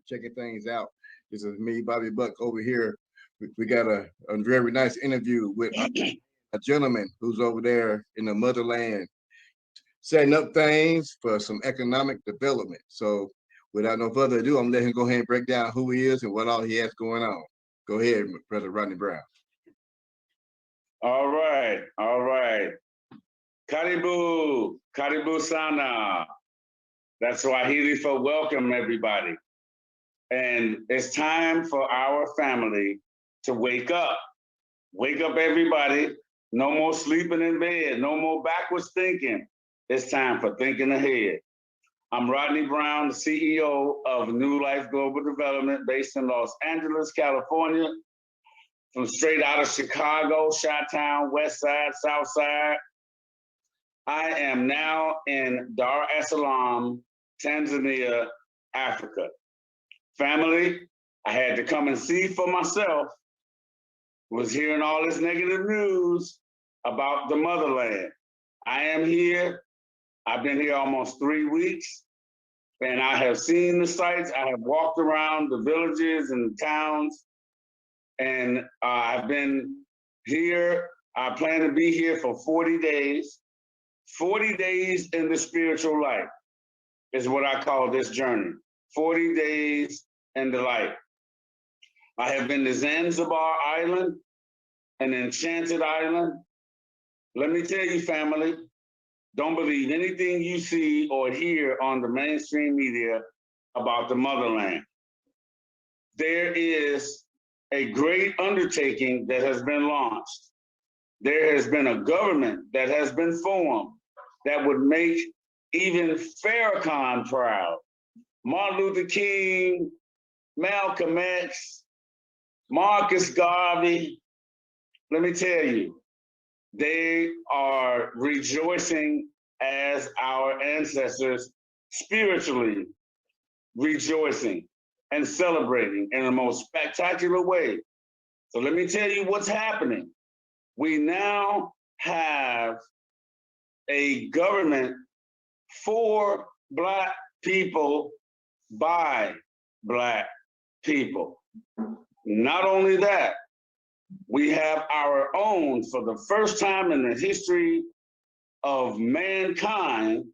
checking things out. This is me, Bobby Buck, over here. We got a very nice interview with a gentleman who's over there in the motherland, setting up things for some economic development. So without no further ado, I'm gonna let him go ahead and break down who he is and what all he has going on. Go ahead, President Rodney Brown. All right, all right. Karibu, Karibu Sana. That's Swahili for welcome, everybody. And it's time for our family to wake up. Wake up, everybody. No more sleeping in bed. No more backwards thinking. It's time for thinking ahead. I'm Rodney Brown, the CEO of New Life Global Development based in Los Angeles, California. From straight out of Chicago, Chi-Town, West Side, South Side. I am now in Dar es Salaam, Tanzania, Africa. Family, I had to come and see for myself. Was hearing all this negative news about the motherland. I am here. I've been here almost 3 weeks, and I have seen the sights. I have walked around the villages and the towns, and I've been here. I plan to be here for 40 days. 40 days in the spiritual life is what I call this journey. 40 days in the life. I have been to Zanzibar Island, an enchanted island. Let me tell you, family, don't believe anything you see or hear on the mainstream media about the motherland. There is a great undertaking that has been launched. There has been a government that has been formed that would make even Farrakhan proud. Martin Luther King, Malcolm X, Marcus Garvey, let me tell you, they are rejoicing as our ancestors spiritually rejoicing and celebrating in the most spectacular way. So let me tell you what's happening. We now have a government for Black people by Black people. Not only that, we have our own, for the first time in the history of mankind,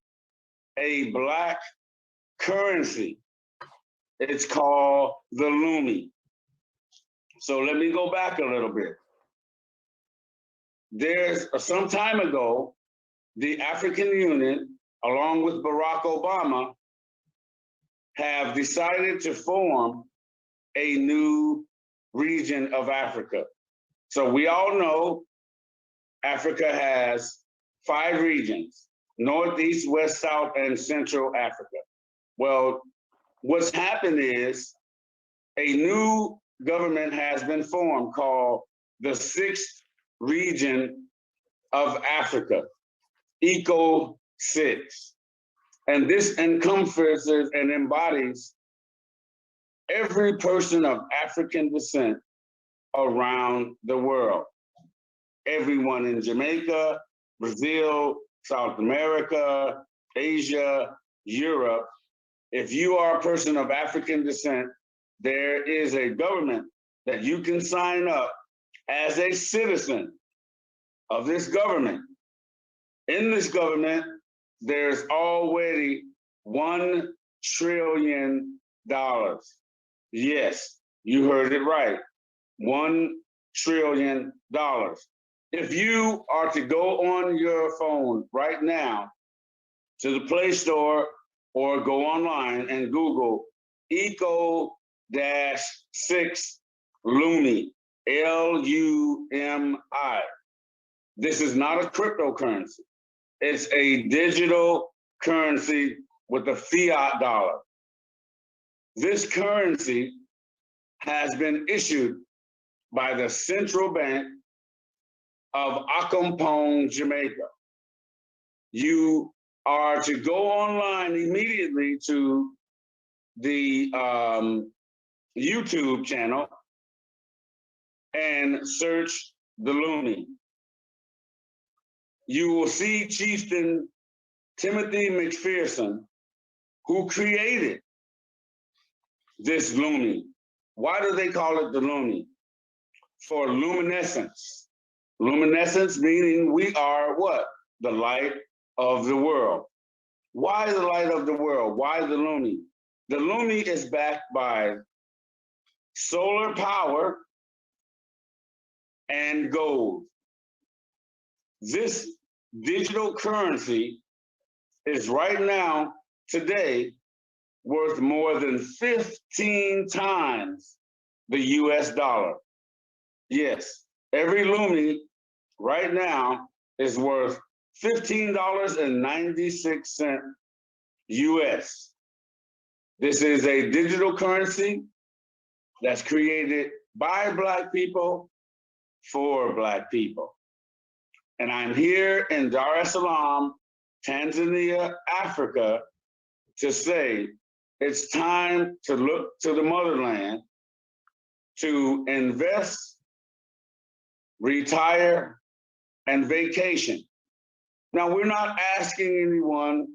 a Black currency. It's called the Lumi. So let me go back a little bit. There's some time ago, the African Union, along with Barack Obama, have decided to form a new region of Africa. So we all know Africa has 5 regions: Northeast, West, South, and Central Africa. Well, what's happened is a new government has been formed called the 6th region of Africa, ECO 6. And this encompasses and embodies every person of African descent around the world. Everyone in Jamaica, Brazil, South America, Asia, Europe. If you are a person of African descent, there is a government that you can sign up as a citizen of this government. In this government, there's already $1 trillion. Yes, you heard it right. $1 trillion. If you are to go on your phone right now to the Play Store or go online and Google ECO-6 Lumi, Lumi. This is not a cryptocurrency. It's a digital currency with a fiat dollar. This currency has been issued by the Central Bank of Accompong, Jamaica. You are to go online immediately to the YouTube channel and search the Lumi. You will see Chieftain Timothy McPherson, who created this Lumi. Why do they call it the Lumi? For luminescence. Luminescence meaning we are what? The light of the world. Why the light of the world? Why the Lumi? The Lumi is backed by solar power and gold. This digital currency is right now, today, worth more than 15 times the US dollar. Yes, every Lumi right now is worth $15.96 US. This is a digital currency that's created by Black people for Black people. And I'm here in Dar es Salaam, Tanzania, Africa, to say it's time to look to the motherland to invest, retire, and vacation. Now, we're not asking anyone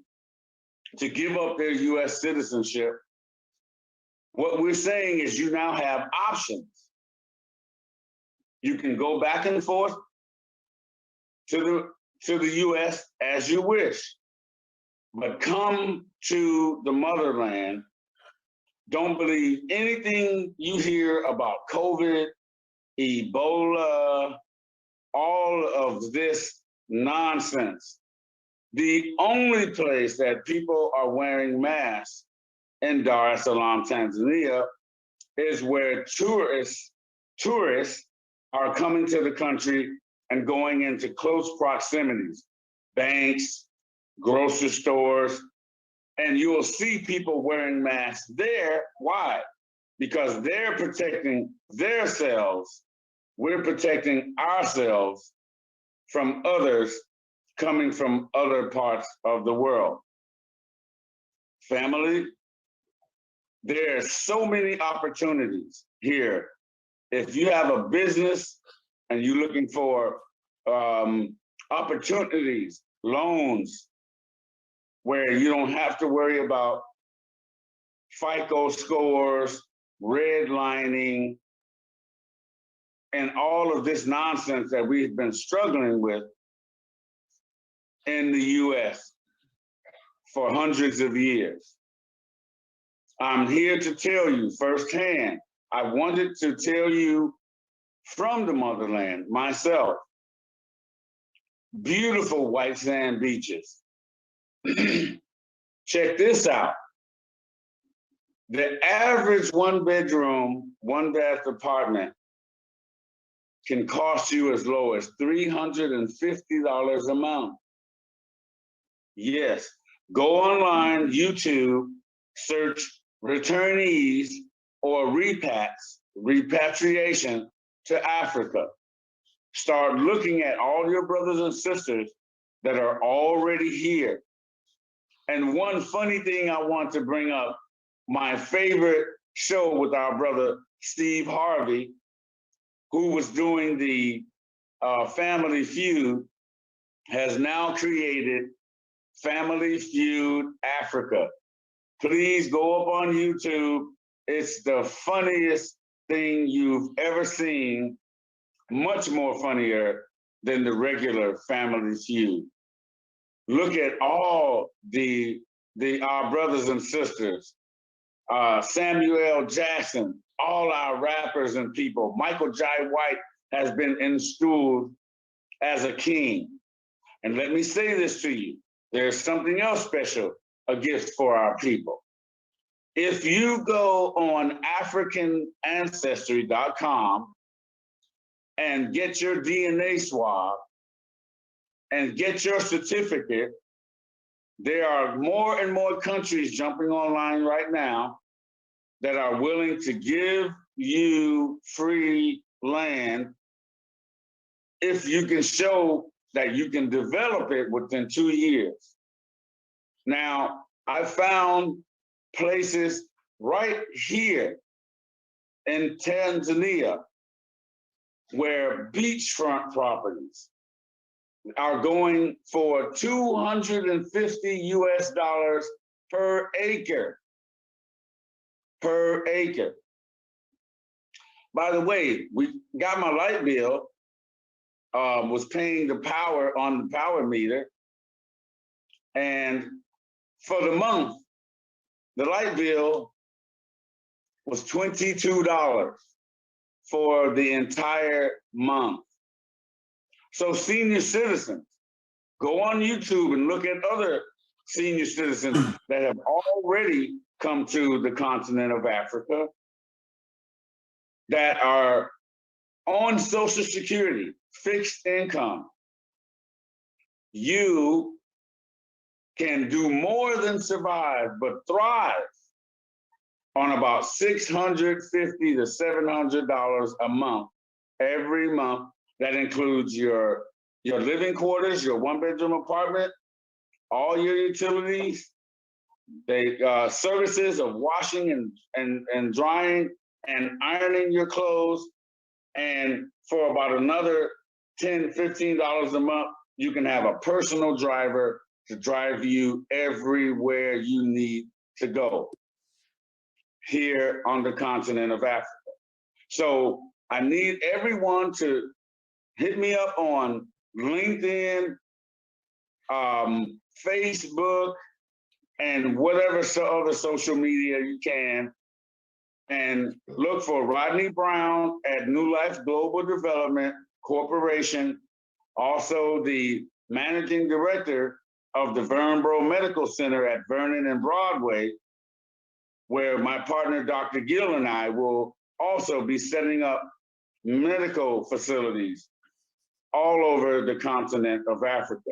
to give up their US citizenship. What we're saying is you now have options. You can go back and forth to the US as you wish, but come to the motherland. Don't believe anything you hear about COVID, Ebola, all of this nonsense. The only place that people are wearing masks in Dar es Salaam, Tanzania, is where tourists are coming to the country and going into close proximities, banks, grocery stores, and you will see people wearing masks there. Why? Because they're protecting themselves. We're protecting ourselves from others coming from other parts of the world. Family, there are so many opportunities here. If you have a business and you're looking for opportunities, loans, where you don't have to worry about FICO scores, redlining, and all of this nonsense that we've been struggling with in the US for hundreds of years. I'm here to tell you firsthand, I wanted to tell you from the motherland myself, beautiful white sand beaches. Check this out. The average one bedroom, one bath apartment can cost you as low as $350 a month. Yes, go online, YouTube, search returnees or repats, repatriation to Africa. Start looking at all your brothers and sisters that are already here. And one funny thing I want to bring up, my favorite show with our brother Steve Harvey, who was doing the Family Feud, has now created Family Feud Africa. Please go up on YouTube. It's the funniest thing you've ever seen, much more funnier than the regular Family Feud. Look at all our brothers and sisters, Samuel Jackson, all our rappers and people. Michael Jai White has been installed as a king. And let me say this to you, there's something else special, a gift for our people. If you go on AfricanAncestry.com and get your DNA swab and get your certificate, there are more and more countries jumping online right now that are willing to give you free land if you can show that you can develop it within 2 years. Now, I found places right here in Tanzania where beachfront properties are going for $250 per acre. per acre. By the way, we got my light bill, was paying the power on the power meter. And for the month, the light bill was $22 for the entire month. So senior citizens, go on YouTube and look at other senior citizens that have already come to the continent of Africa that are on Social Security, fixed income. You can do more than survive, but thrive on about $650 to $700 a month, every month. That includes your living quarters, your one-bedroom apartment, all your utilities, the services of washing and drying and ironing your clothes. And for about another $10, $15 a month, you can have a personal driver to drive you everywhere you need to go here on the continent of Africa. So I need everyone to hit me up on LinkedIn, Facebook, and whatever other social media you can, and look for Rodney Brown at New Life Global Development Corporation, also the managing director of the Vernbro Medical Center at Vernon and Broadway, where my partner, Dr. Gill, and I will also be setting up medical facilities all over the continent of Africa.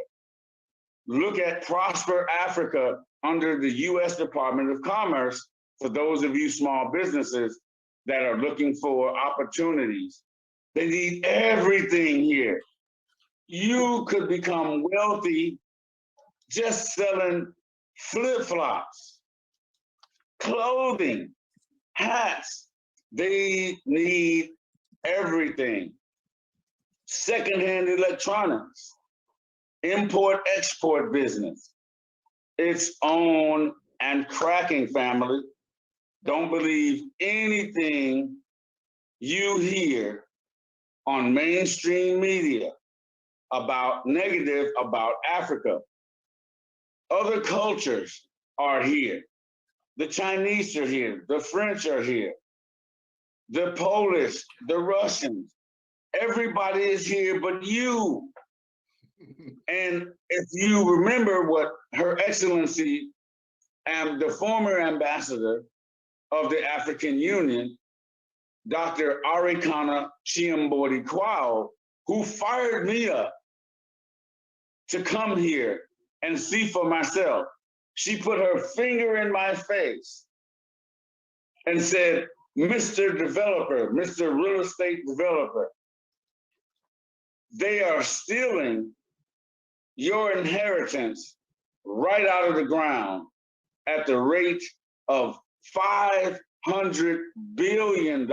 Look at Prosper Africa under the U.S. Department of Commerce for those of you small businesses that are looking for opportunities. They need everything here. You could become wealthy just selling flip-flops, clothing, hats. They need everything. Secondhand electronics, import-export business. It's on and cracking, family. Don't believe anything you hear on mainstream media about negative about Africa. Other cultures are here. The Chinese are here. The French are here. The Polish, the Russians. Everybody is here but you. And if you remember what Her Excellency and the former ambassador of the African Union, Dr. Arikana Chiambodi Kwao, who fired me up to come here and see for myself. She put her finger in my face and said, Mr. Developer, Mr. Real Estate Developer, they are stealing your inheritance right out of the ground at the rate of $500 billion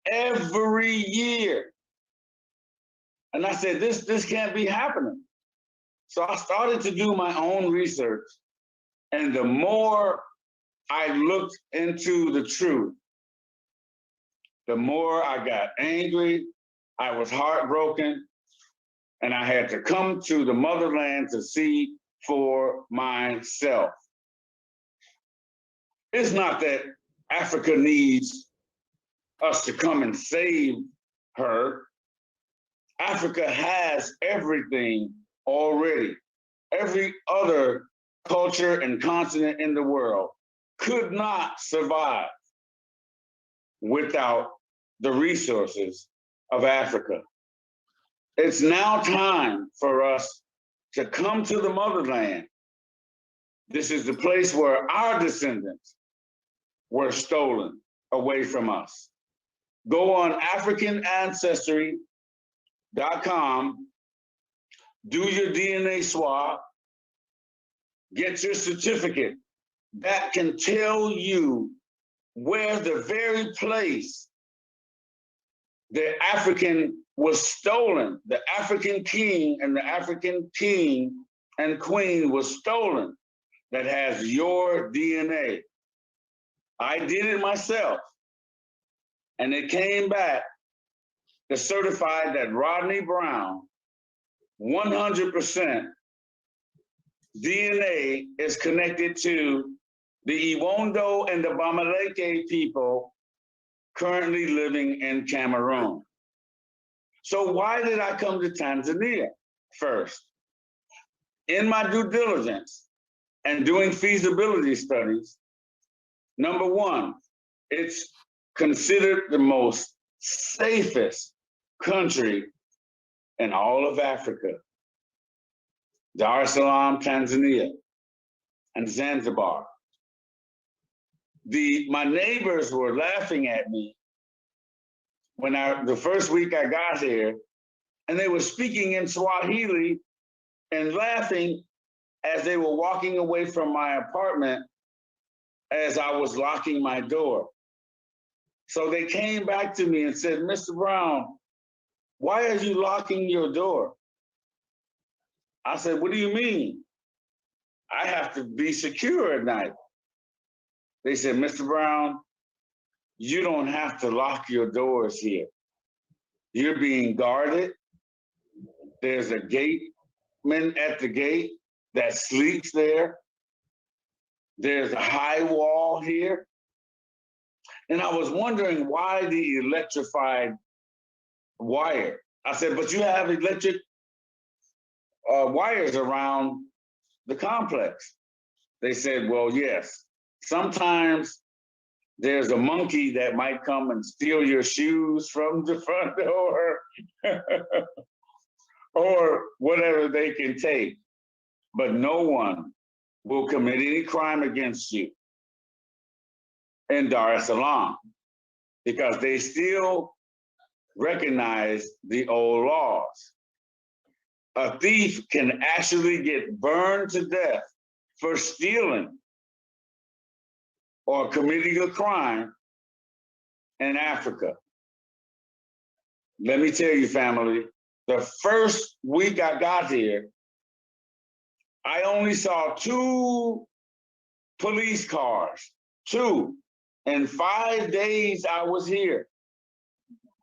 every year. And I said, this can't be happening. So I started to do my own research. And the more I looked into the truth, the more I got angry, I was heartbroken, and I had to come to the motherland to see for myself. It's not that Africa needs us to come and save her. Africa has everything already. Every other culture and continent in the world could not survive without the resources of Africa. It's now time for us to come to the motherland. This is the place where our descendants were stolen away from us. Go on AfricanAncestry.com, do your DNA swab, get your certificate that can tell you where the very place the African was stolen, the African king and the African king and queen was stolen. that has your DNA. I did it myself, and it came back to certify that Rodney Brown, 100% DNA is connected to the Iwondo and the Bamaleke people currently living in Cameroon. So why did I come to Tanzania first? In my due diligence and doing feasibility studies, number one, it's considered the most safest country in all of Africa. Dar es Salaam, Tanzania, and Zanzibar. My neighbors were laughing at me when the first week I got here, and they were speaking in Swahili and laughing as they were walking away from my apartment as I was locking my door. So they came back to me and said, Mr. Brown, why are you locking your door? I said, what do you mean? I have to be secure at night. They said, Mr. Brown, you don't have to lock your doors here. You're being guarded. There's a gateman at the gate that sleeps there. There's a high wall here. And I was wondering why the electrified wire. I said, but you have electric wires around the complex. They said, well, yes. Sometimes there's a monkey that might come and steal your shoes from the front door or whatever they can take. But no one will commit any crime against you in Dar es Salaam because they still recognize the old laws. A thief can actually get burned to death for stealing or committing a crime in Africa. Let me tell you, family, the first week I got here, I only saw 2 police cars, 2. In 5 days I was here.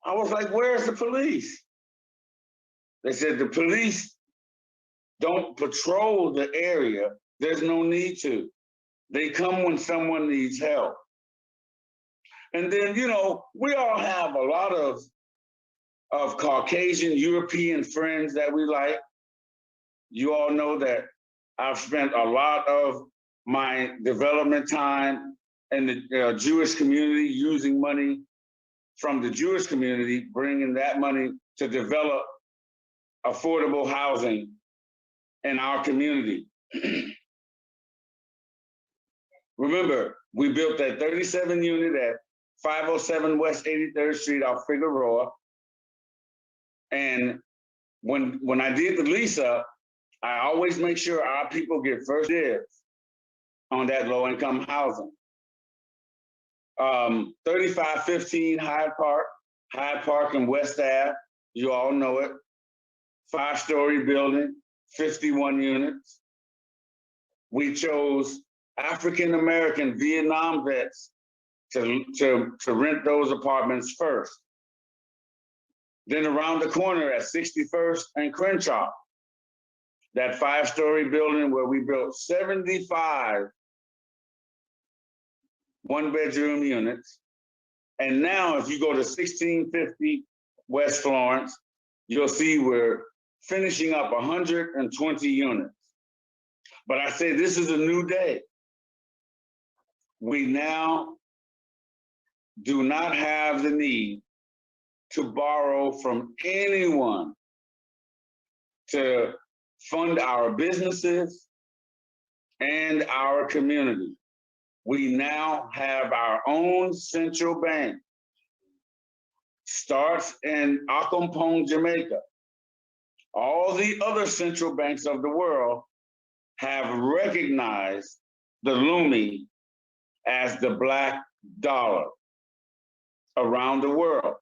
I was like, where's the police? They said the police don't patrol the area. There's no need to. They come when someone needs help. And then, you know, we all have a lot of Caucasian European friends that we like. You all know that I've spent a lot of my development time in the Jewish community, using money from the Jewish community, bringing that money to develop affordable housing in our community. Remember, we built that 37 unit at 507 West 83rd Street off Figueroa. And when I did the lease up, I always make sure our people get first dibs on that low income housing. 3515 Hyde Park and West Ave, you all know it. 5-story building, 51 units. We chose African-American Vietnam vets to rent those apartments first. Then around the corner at 61st and Crenshaw, that 5-story building where we built 75 one-bedroom units. And now if you go to 1650 West Florence, you'll see we're finishing up 120 units. But I say this is a new day. We now do not have the need to borrow from anyone to fund our businesses and our community. We now have our own central bank. Starts in Accompong, Jamaica. All the other central banks of the world have recognized the Lumi as the black dollar around the world.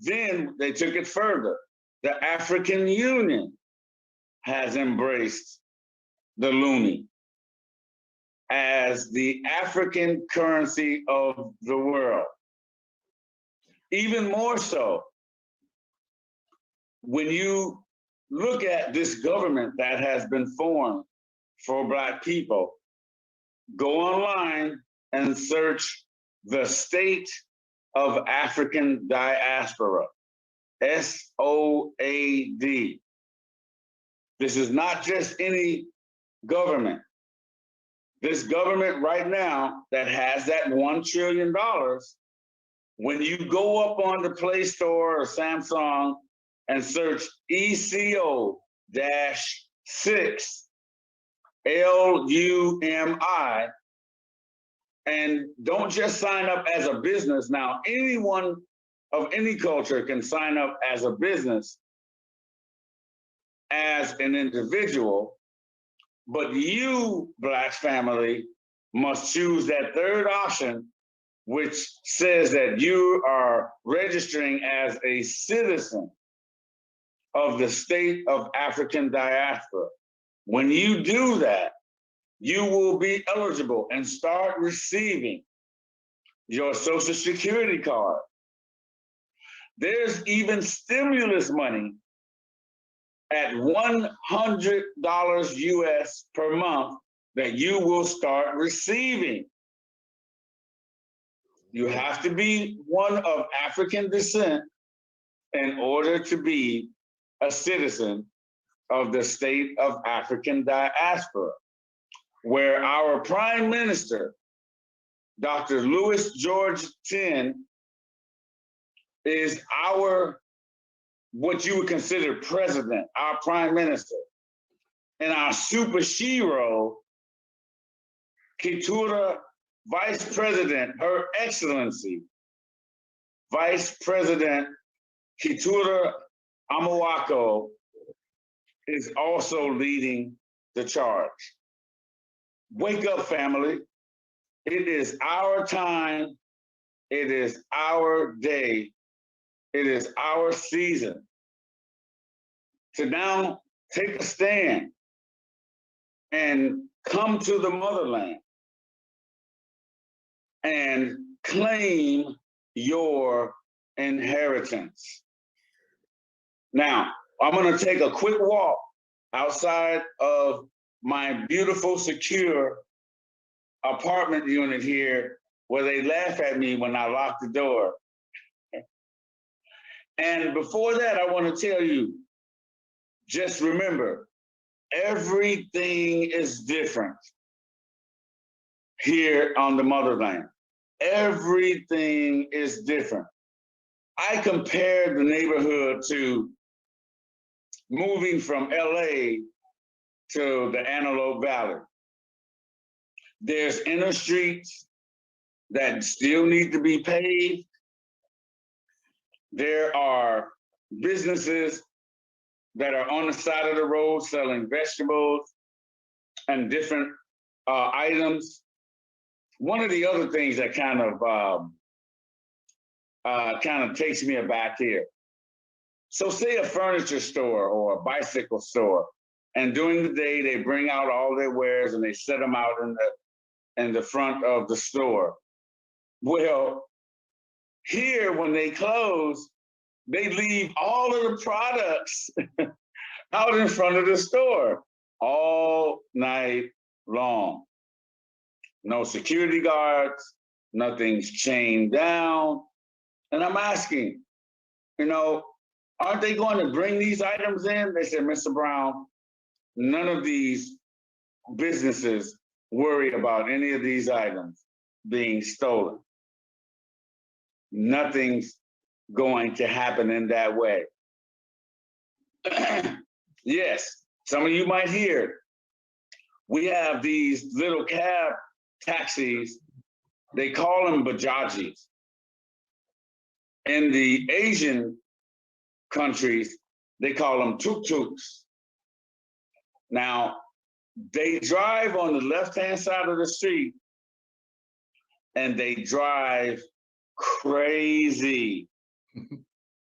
Then they took it further. The African Union has embraced the Lumi. as the African currency of the world. Even more so, when you look at this government that has been formed for Black people, go online and search the State of African Diaspora, SOAD. This is not just any government. This government right now that has that $1 trillion, when you go up on the Play Store or Samsung and search ECO-6 LUMI, and don't just sign up as a business. Now, anyone of any culture can sign up as a business, as an individual, but you, Black family, must choose that third option, which says that you are registering as a citizen of the State of African Diaspora. When you do that, you will be eligible and start receiving your Social Security card. There's even stimulus money at $100 US per month that you will start receiving. You have to be one of African descent in order to be a citizen of the State of African Diaspora, where our Prime Minister, Dr. Louis George Tin, is our, what you would consider president, our Prime Minister. And our super shero, Keturah Vice President, Her Excellency, Vice President Keturah Amawako, is also leading the charge. Wake up, family. It is our time. It is our day. It is our season to now take a stand and come to the motherland and claim your inheritance. Now, I'm going to take a quick walk outside of my beautiful, secure apartment unit here where they laugh at me when I lock the door. And before that, I want to tell you, just remember, everything is different here on the motherland. Everything is different. I compared the neighborhood to moving from LA to the Antelope Valley. There's inner streets that still need to be paved. There are businesses that are on the side of the road selling vegetables and different items. One of the other things that kind of takes me aback here. So say a furniture store or a bicycle store, and during the day they bring out all their wares and they set them out in the front of the store. Well, here when they close, they leave all of the products out in front of the store all night long. No security guards, nothing's chained down. And I'm asking, aren't they going to bring these items in? They said, Mr. Brown, none of these businesses worry about any of these items being stolen. Nothing's going to happen in that way. Yes, some of you might hear, we have these little cab taxis, they call them bajajis. In the Asian countries, they call them tuk-tuks. Now, they drive on the left-hand side of the street and they drive crazy.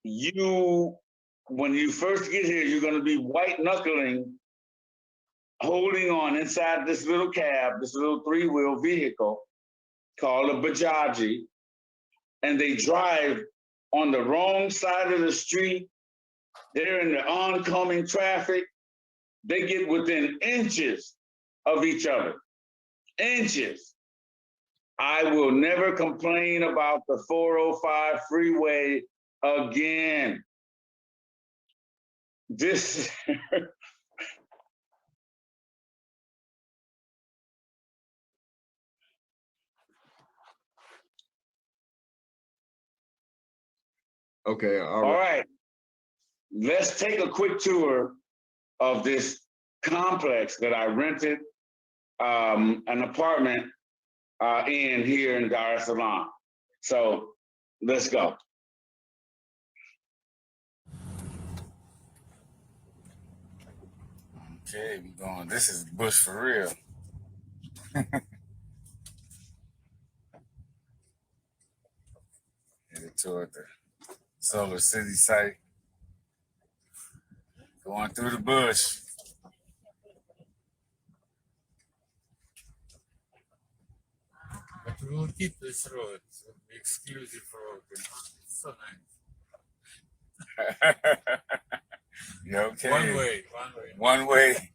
When you first get here, you're gonna be white knuckling holding on inside this little cab, this little three-wheel vehicle called a Bajaji, and they drive on the wrong side of the street. They're in the oncoming traffic. They get within inches of each other. Inches. I will never complain about the 405 freeway again. This Okay, all right. Let's take a quick tour of this complex that I rented an apartment in here in Dar es Salaam. So let's go. Okay, we going. This is bush for real. Headed toward the Solar City site. Going through the bush. But we will keep this road, so the exclusive road. You know? It's so nice. Yeah, okay. One way. One way.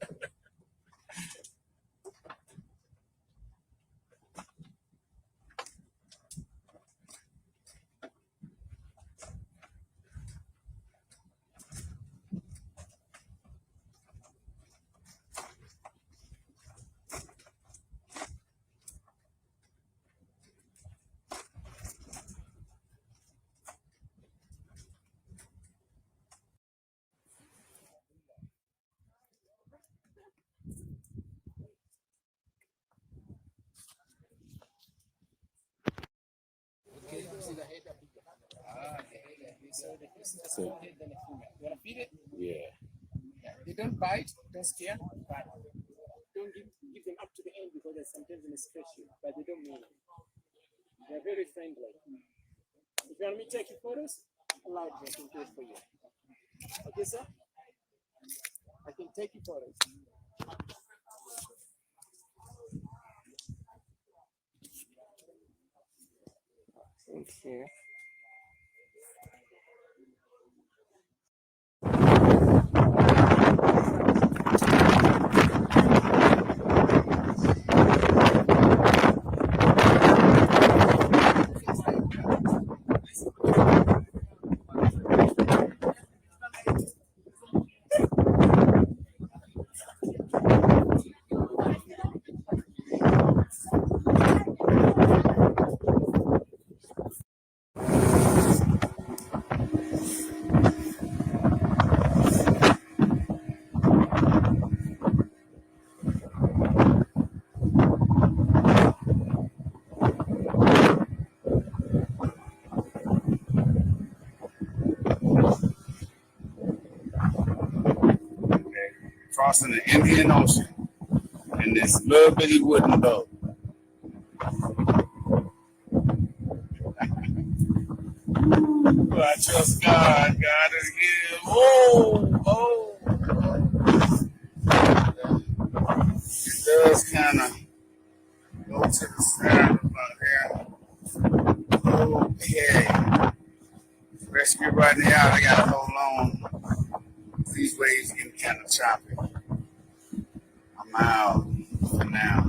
So, you wanna feed it? Yeah. They don't bite, don't scare, but don't give them up to the end because there's sometimes they scratch you, but they don't mean it. They're very friendly. If you want me to take your photos, allow me, I can do it for you. Okay, sir? I can take your photos. Okay. Crossing the Indian Ocean in this little bitty wooden boat. I trust God. God is here. Oh. It does kind of go to the side about there. Okay. Rescue Rodney out. I got to hold on. These waves getting kind of choppy. I'm out for now.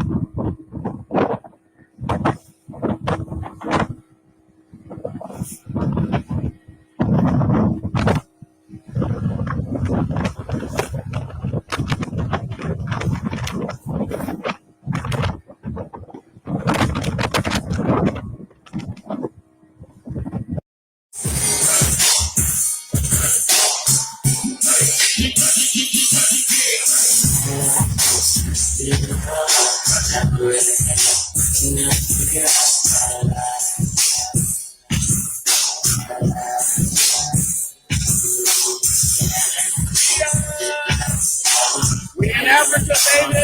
We in Africa, baby.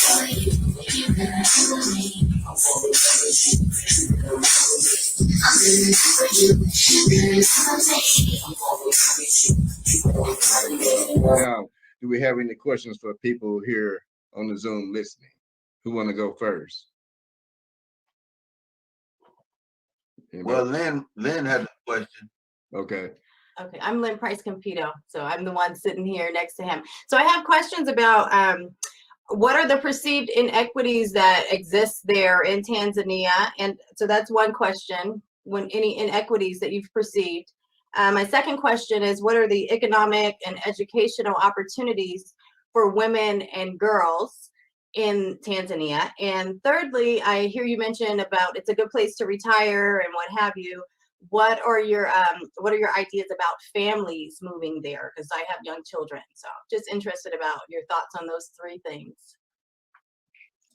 Now, do we have any questions for people here on the Zoom listening? Who want to go first? Anybody? Well, Lynn had a question. Okay. Okay, I'm Lynn Price Campito, so I'm the one sitting here next to him. So I have questions about what are the perceived inequities that exist there in Tanzania? And so that's one question, when any inequities that you've perceived. My second question is, what are the economic and educational opportunities for women and girls in Tanzania? And thirdly, I hear you mention about it's a good place to retire and what have you. What are your ideas about families moving there? Because I have young children, so just interested about your thoughts on those three things.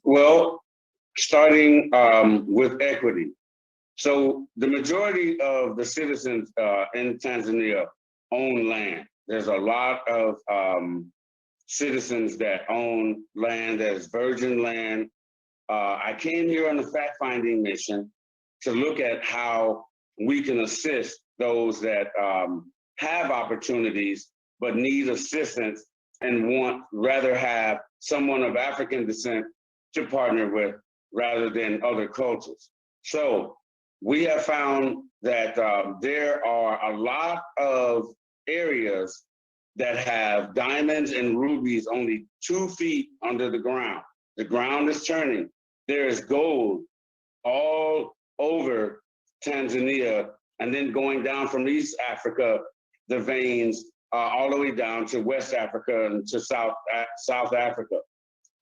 Well, starting with equity. So the majority of the citizens in Tanzania own land. There's a lot of citizens that own land as virgin land. I came here on a fact-finding mission to look at how we can assist those that have opportunities but need assistance and rather have someone of African descent to partner with rather than other cultures. So we have found that there are a lot of areas that have diamonds and rubies only 2 feet under the ground. The ground is turning. There is gold all over Tanzania, and then going down from East Africa, the veins all the way down to West Africa and to South Africa.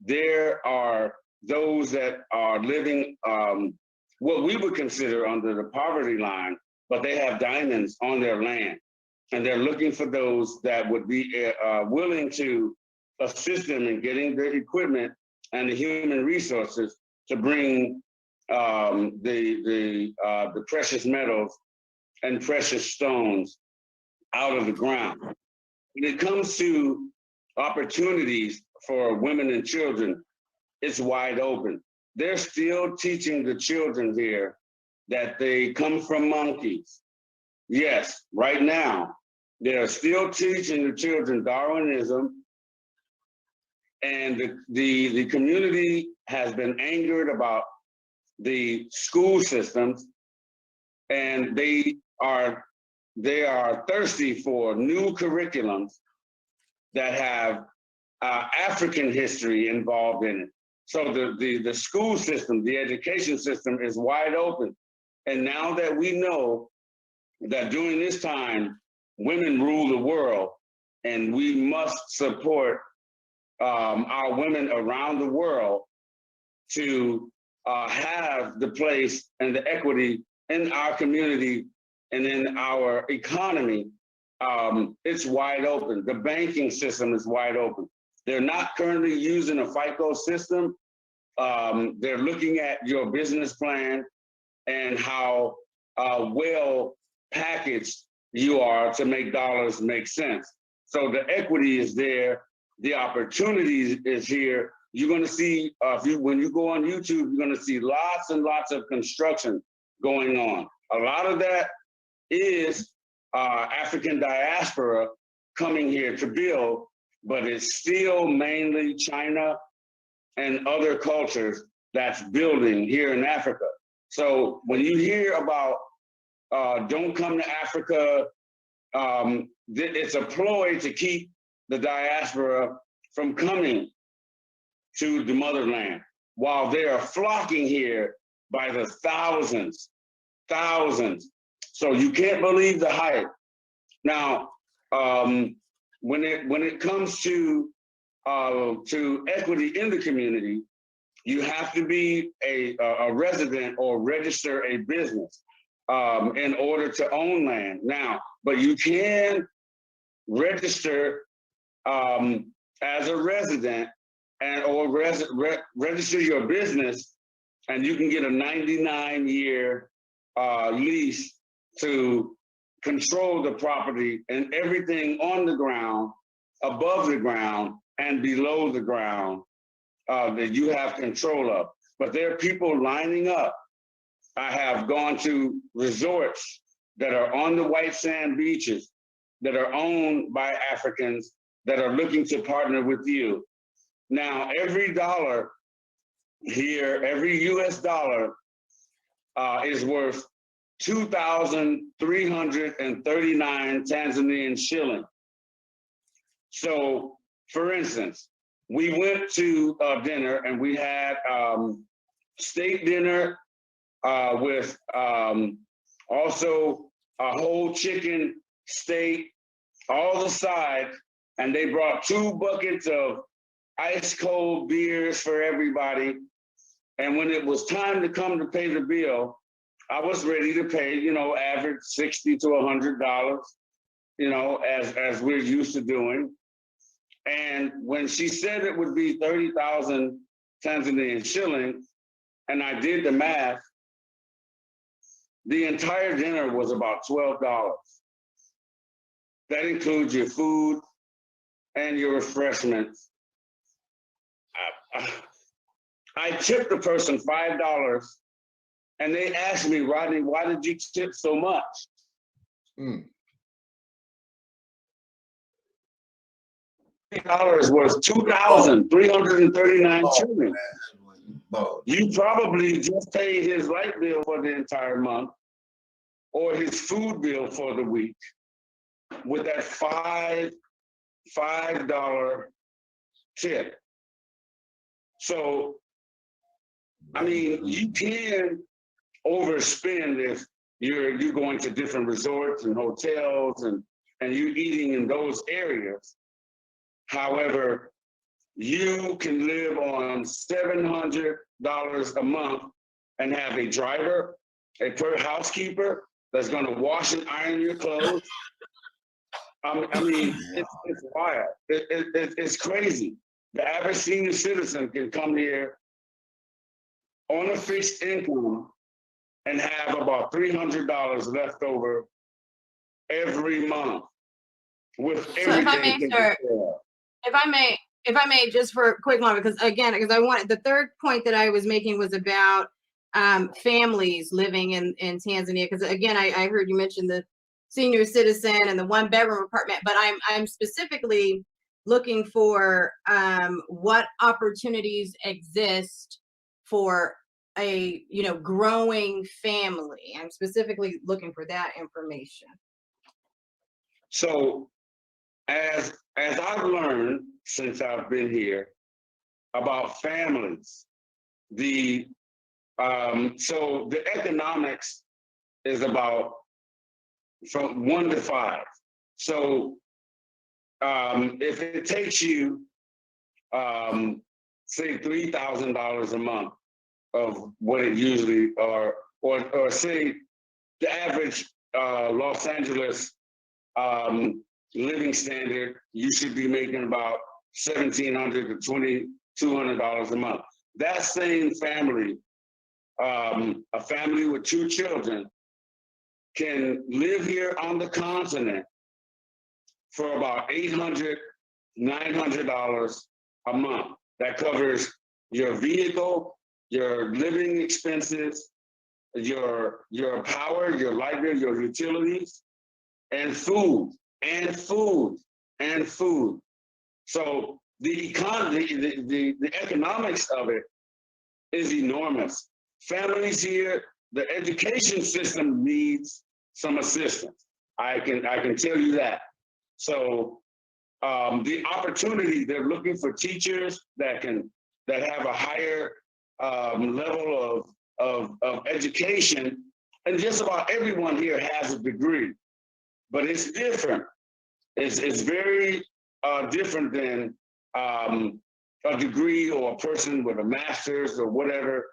There are those that are living what we would consider under the poverty line, but they have diamonds on their land. And they're looking for those that would be willing to assist them in getting the equipment and the human resources to bring the precious metals and precious stones out of the ground. When it comes to opportunities for women and children, it's wide open. They're still teaching the children here that they come from monkeys. Yes, right now, they're still teaching the children Darwinism, and the community has been angered about the school systems, and they are thirsty for new curriculums that have African history involved in it. So the school system, the education system is wide open. And now that we know that during this time, women rule the world, and we must support our women around the world to have the place and the equity in our community and in our economy. It's wide open. The banking system is wide open. They're not currently using a FICO system. They're looking at your business plan and how well packaged you are to make dollars make sense. So the equity is there. The opportunity is here. You're going to see, when you go on YouTube, you're going to see lots and lots of construction going on. A lot of that is African diaspora coming here to build, but it's still mainly China and other cultures that's building here in Africa. So when you hear about don't come to Africa, it's a ploy to keep the diaspora from coming to the motherland, while they are flocking here by the thousands. So you can't believe the hype. Now, when it comes to equity in the community, you have to be a resident or register a business in order to own land. Now, but you can register as a resident or register your business, and you can get a 99-year lease to control the property and everything on the ground, above the ground, and below the ground that you have control of. But there are people lining up. I have gone to resorts that are on the white sand beaches that are owned by Africans that are looking to partner with you. Now, every dollar here, every US dollar is worth 2,339 Tanzanian shilling. So, for instance, we went to dinner and we had steak dinner with also a whole chicken steak, all the sides, and they brought 2 buckets of ice cold beers for everybody. And when it was time to come to pay the bill, I was ready to pay, average $60 to $100, as we're used to doing. And when she said it would be 30,000 Tanzanian shillings, and I did the math, the entire dinner was about $12. That includes your food and your refreshments. I tipped the person $5, and they asked me, Rodney, why did you tip so much? $8 was 2,339 shillings. You probably just paid his light bill for the entire month or his food bill for the week with that $5 tip. So, I mean, you can overspend if you're going to different resorts and hotels and you're eating in those areas. However, you can live on $700 a month and have a driver, a housekeeper that's going to wash and iron your clothes. I mean, it's wild. It's crazy. The average senior citizen can come here on a fixed income and have about $300 left over every month with everything. If I may, just for a quick moment, because I wanted, the third point that I was making was about families living in Tanzania. Because again, I heard you mention the senior citizen and the 1-bedroom apartment, but I'm specifically looking for what opportunities exist for a growing family. I'm specifically looking for that information. So as I've learned since I've been here about families, so the economics is about from 1 to 5. So if it takes you say $3,000 a month of what it usually or say the average Los Angeles living standard, you should be making about $1,700 to $2,200 a month. That same family, a family with 2 children, can live here on the continent for about $800, $900 a month. That covers your vehicle, your living expenses, your power, your light bill, your utilities, and food. So the economy, the economics of it is enormous. Families here, the education system needs some assistance. I can tell you that. So the opportunity, they're looking for teachers that have a higher level of education, and just about everyone here has a degree, but it's different. It's very different than a degree or a person with a master's or whatever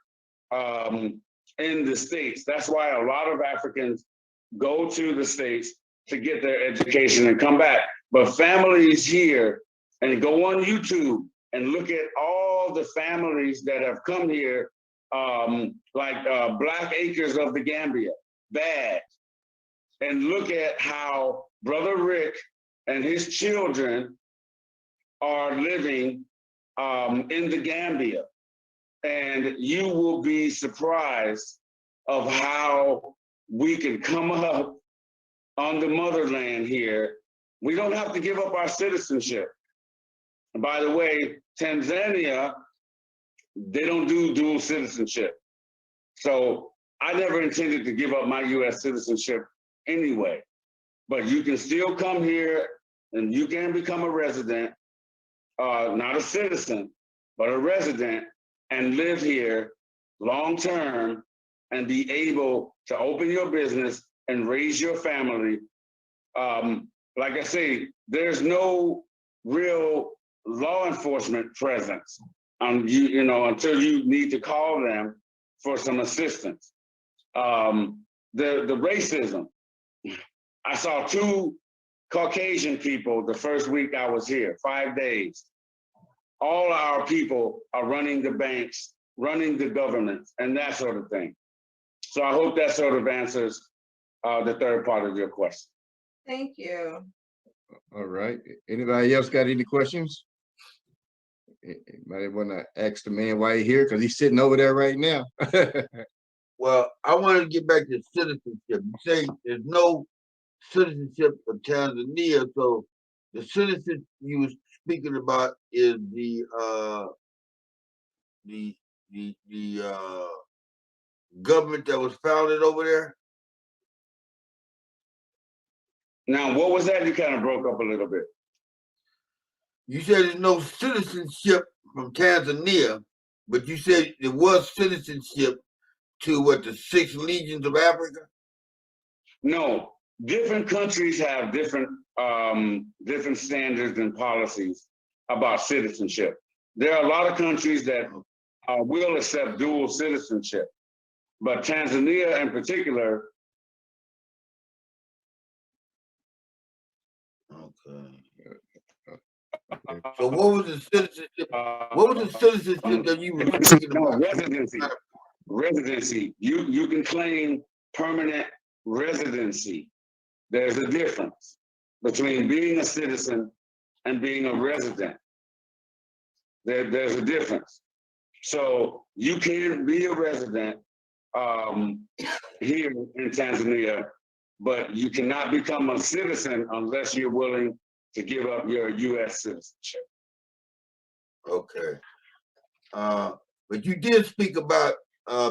in the States. That's why a lot of Africans go to the States to get their education and come back. But families here, and go on YouTube and look at all the families that have come here, like Black Acres of the Gambia, bad. And look at how Brother Rick and his children are living in the Gambia. And you will be surprised of how we can come up on the motherland here. We don't have to give up our citizenship. And by the way, Tanzania, they don't do dual citizenship. So I never intended to give up my US citizenship anyway. But you can still come here and you can become a resident, not a citizen, but a resident, and live here long term and be able to open your business and raise your family. Like I say, there's no real law enforcement presence until you need to call them for some assistance. The racism. I saw 2 Caucasian people the first week I was here, 5 days. All our people are running the banks, running the governments, and that sort of thing. So I hope that sort of answers the third part of your question. Thank you. All right. Anybody else got any questions? Anybody want to ask the man why he's here? Because he's sitting over there right now. Well, I wanted to get back to citizenship. You say there's no citizenship of Tanzania, so the citizenship you was speaking about is the government that was founded over there. Now, what was that? You kind of broke up a little bit. You said there's no citizenship from Tanzania, but you said there was citizenship to what, the 6 legions of Africa? No, different countries have different standards and policies about citizenship. There are a lot of countries that will accept dual citizenship, but Tanzania in particular. Okay. So what was the citizenship? What was the citizenship that you were speaking about? Residency. Residency. You can claim permanent residency. There's a difference between being a citizen and being a resident. There's a difference. So you can be a resident here in Tanzania, but you cannot become a citizen unless you're willing to give up your US citizenship. Okay. But you did speak about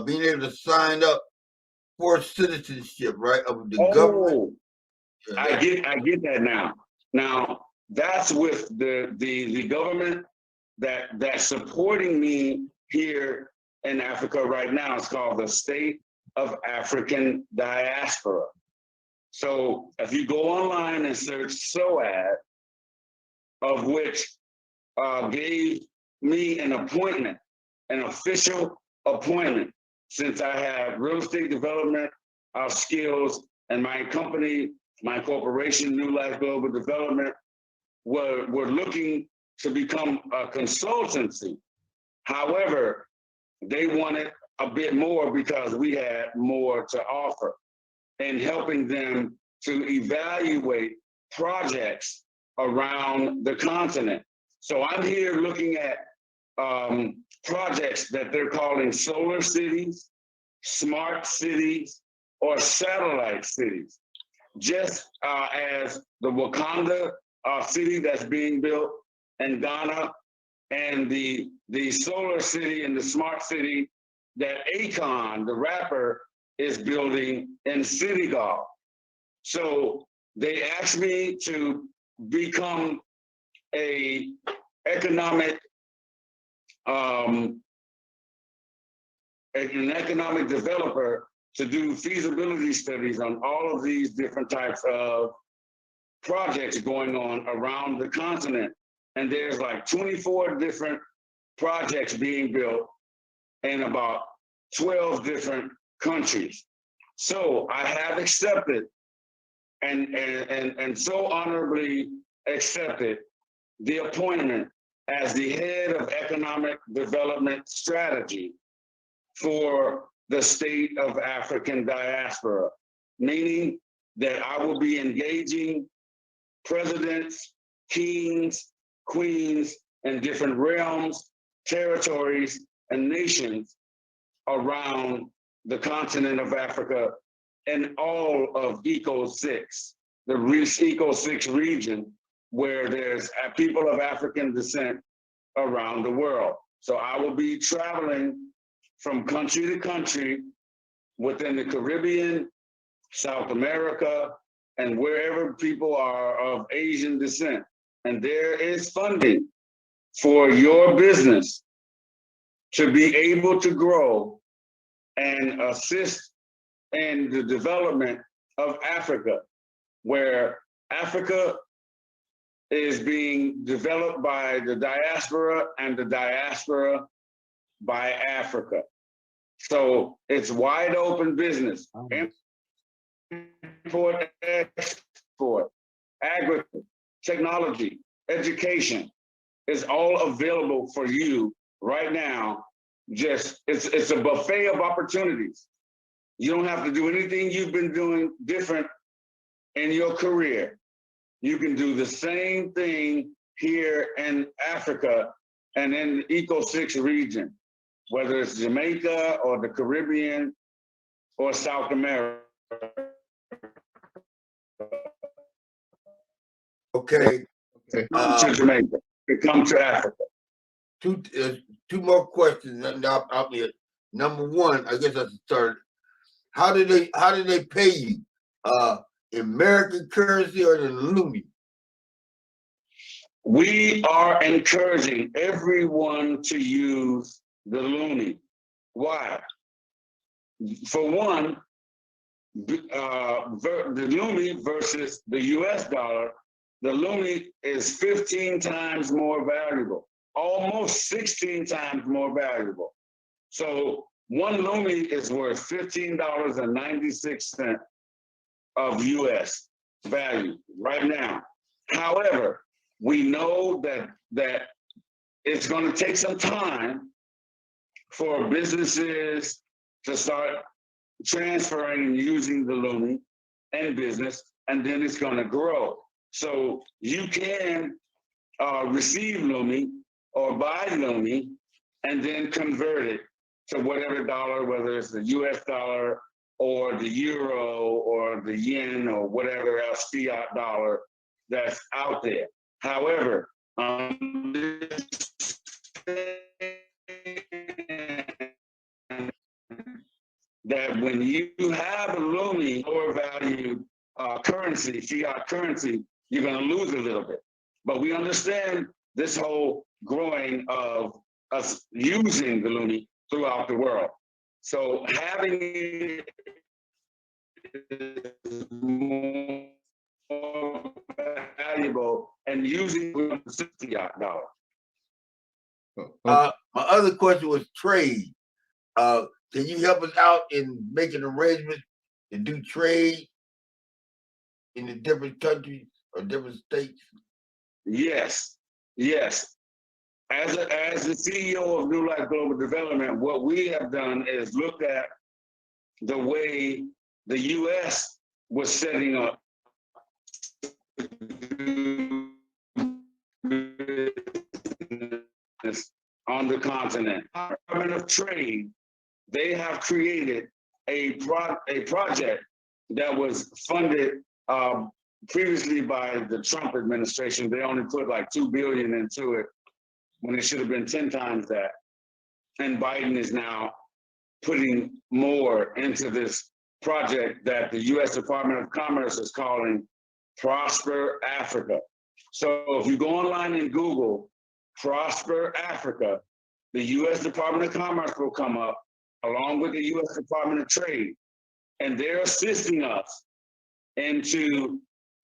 being able to sign up for citizenship, right? Of the government. I get that now. Now that's with the government that's supporting me here in Africa right now. It's called the State of African Diaspora. So if you go online and search SOAD, of which gave me an appointment, an official appointment, since I have real estate development skills, and my company, my corporation, New Life Global Development, were looking to become a consultancy. However, they wanted a bit more because we had more to offer in helping them to evaluate projects around the continent. So I'm here looking at projects that they're calling solar cities, smart cities, or satellite cities. Just as the Wakanda city that's being built in Ghana, and the solar city and the smart city that Akon, the rapper, is building in Senegal. So they asked me to become an economic developer to do feasibility studies on all of these different types of projects going on around the continent. And there's like 24 different projects being built in about 12 different countries. So I have accepted and so honorably accepted the appointment as the head of economic development strategy for the State of African Diaspora, meaning that I will be engaging presidents, kings, queens, in different realms, territories, and nations around the continent of Africa and all of Eco-6, the Eco-6 region, where there's people of African descent around the world. So I will be traveling from country to country within the Caribbean, South America, and wherever people are of Asian descent. And there is funding for your business to be able to grow and assist in the development of Africa, where Africa is being developed by the diaspora and the diaspora by Africa. So it's wide open business. Import, export, agriculture, technology, education is all available for you right now. Just it's a buffet of opportunities. You don't have to do anything you've been doing different in your career. You can do the same thing here in Africa and in the Eco-6 region, whether it's Jamaica or the Caribbean or South America. Okay. Come to Jamaica, to come to Africa. Two more questions. And I'll be it. Number one, I guess I should start. How do they pay you? American currency or in Lumi? We are encouraging everyone to use the Lumi. Why? For one, the Lumi versus the US dollar, the Lumi is 15 times more valuable, almost 16 times more valuable. So one Lumi is worth $15.96 of US value right now. However, we know that it's going to take some time for businesses to start transferring and using the Lumi and business, and then it's going to grow. So you can receive Lumi or buy Lumi and then convert it to whatever dollar, whether it's the US dollar or the euro or the yen or whatever else fiat dollar that's out there. However, that when you have a Lumi lower value currency, fiat currency, you're going to lose a little bit. But we understand this whole growing of us using the Lumi throughout the world. So having it is more valuable and using the fiat dollar. My other question was trade. Can you help us out in making arrangements to do trade in the different countries or different states? Yes, yes. As the CEO of New Life Global Development, what we have done is looked at the way the U.S. was setting up on the continent. Department of Trade, they have created a project that was funded previously by the Trump administration. They only put like $2 billion into it when it should have been 10 times that. And Biden is now putting more into this project that the U.S. Department of Commerce is calling Prosper Africa. So if you go online and Google Prosper Africa, the U.S. Department of Commerce will come up along with the U.S. Department of Trade, and they're assisting us into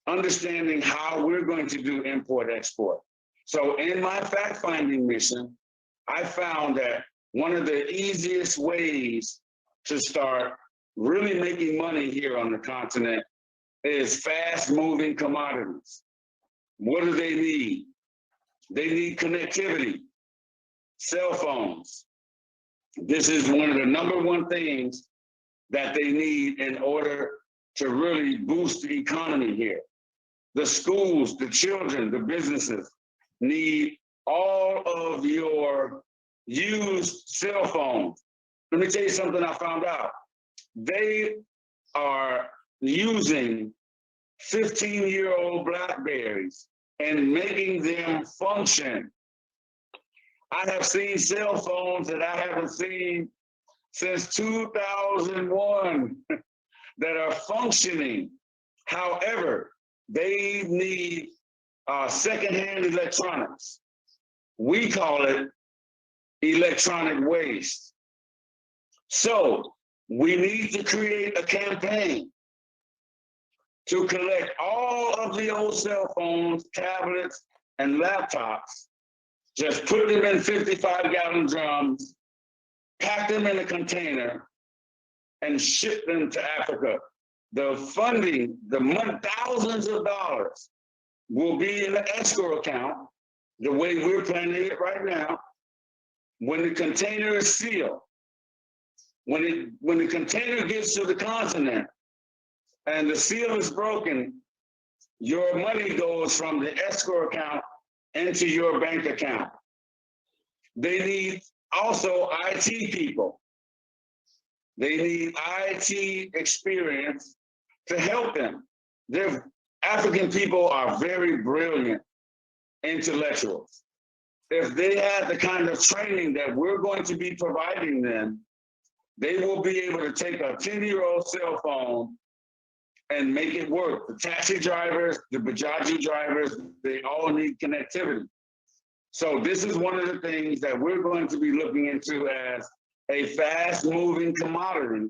understanding how we're going to do import-export. So in my fact-finding mission, I found that one of the easiest ways to start really making money here on the continent is fast-moving commodities. What do they need? They need connectivity, cell phones. This is one of the number one things that they need in order to really boost the economy here. The schools, the children, the businesses need all of your used cell phones. Let me tell you something I found out. They are using 15-year-old Blackberries and making them function. I have seen cell phones that I haven't seen since 2001 that are functioning. However, they need secondhand electronics. We call it electronic waste. So we need to create a campaign to collect all of the old cell phones, tablets, and laptops, just put them in 55-gallon drums, pack them in a container, and ship them to Africa. The funding, the money, thousands of dollars will be in the escrow account, the way we're planning it right now. When the container is sealed, when the container gets to the continent and the seal is broken, your money goes from the escrow account into your bank account. They need also IT people. They need IT experience to help them. African people are very brilliant intellectuals. If they had the kind of training that we're going to be providing them, they will be able to take a 10-year-old cell phone and make it work. The taxi drivers, the Bajaji drivers, they all need connectivity. So this is one of the things that we're going to be looking into as a fast-moving commodity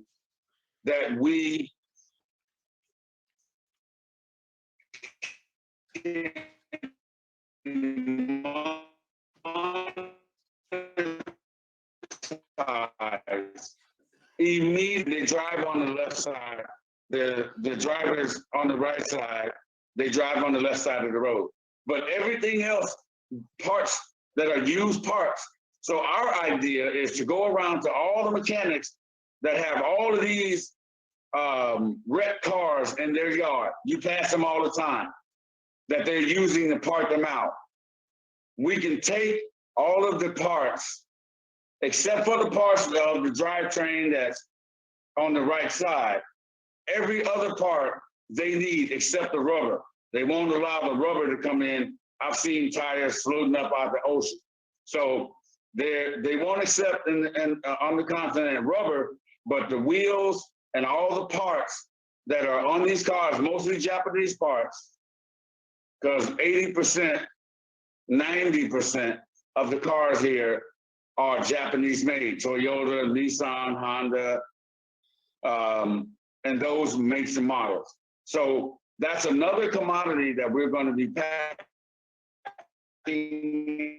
that we can immediately drive on the left side. The drivers on the right side, they drive on the left side of the road. But everything else, parts that are used parts. So our idea is to go around to all the mechanics that have all of these wrecked cars in their yard. You pass them all the time, that they're using to part them out. We can take all of the parts, except for the parts of the drivetrain that's on the right side. Every other part they need except the rubber. They won't allow the rubber to come in. I've seen tires floating up out the ocean. So they won't accept on the continent rubber, but the wheels and all the parts that are on these cars, mostly Japanese parts, because 80%, 90% of the cars here are Japanese made, Toyota, Nissan, Honda, and those makes and models. So that's another commodity that we're going to be packing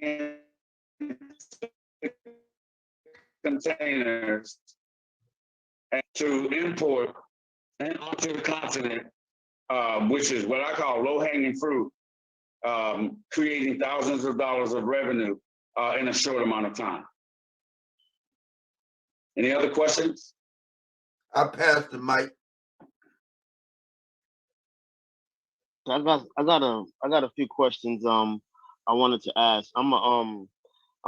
in containers and to import and onto the continent, which is what I call low-hanging fruit, creating thousands of dollars of revenue in a short amount of time. Any other questions? I pass the mic. I got a few questions I wanted to ask. I'm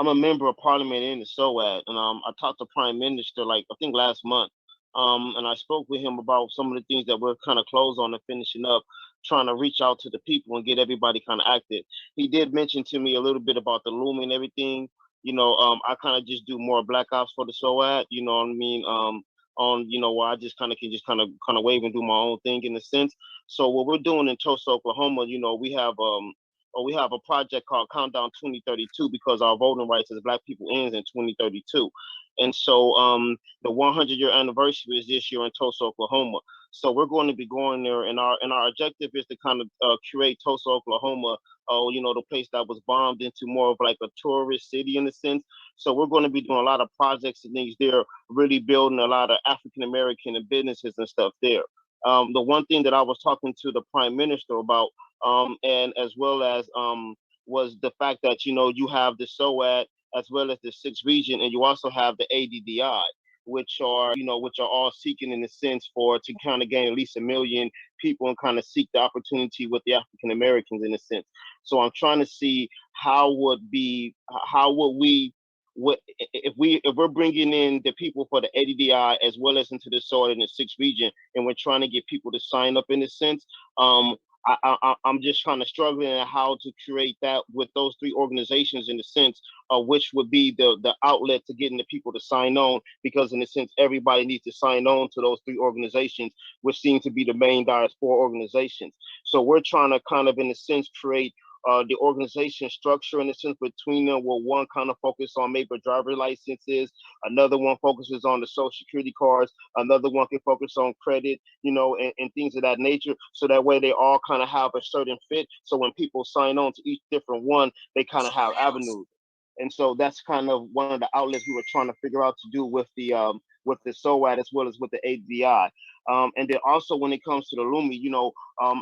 a member of parliament in the SOAD, and I talked to Prime Minister I think last month. And I spoke with him about some of the things that we're kind of close on and finishing up, trying to reach out to the people and get everybody kind of active. He did mention to me a little bit about the Lumi and everything. I kind of just do more black ops for the SOAD, you know what I mean? Where I just kind of wave and do my own thing in a sense. So what we're doing in Tulsa, Oklahoma, we have a project called Countdown 2032 because our voting rights as Black people ends in 2032. And so the 100-year anniversary is this year in Tulsa, Oklahoma. So we're going to be going there, and our objective is to kind of curate Tulsa, Oklahoma, the place that was bombed into more of like a tourist city in a sense. So we're going to be doing a lot of projects and things there, really building a lot of African-American and businesses and stuff there. The one thing that I was talking to the Prime Minister about, and as well as was the fact that, you have the SOAD as well as the 6th region, and you also have the ADDI. which are, you know, which are all seeking in a sense for to kind of gain at least 1 million people and kind of seek the opportunity with the African Americans in a sense. So I'm trying to see how would we if we're bringing in the people for the ADDI as well as into the soil in the 6th region, and we're trying to get people to sign up in a sense. I'm just kind of struggling at how to create that with those 3 organizations in the sense of which would be the outlet to getting the people to sign on, because in a sense everybody needs to sign on to those 3 organizations, which seem to be the main diaspora organizations. So we're trying to kind of in a sense create the organization structure in the sense between them, where one kind of focus on maybe driver licenses, another one focuses on the social security cards, another one can focus on credit, you know, and things of that nature. So that way they all kind of have a certain fit. So when people sign on to each different one, they kind of have avenues. And so that's kind of one of the outlets we were trying to figure out to do with the SOAT as well as with the ADI. And then also when it comes to the Lumi, you know,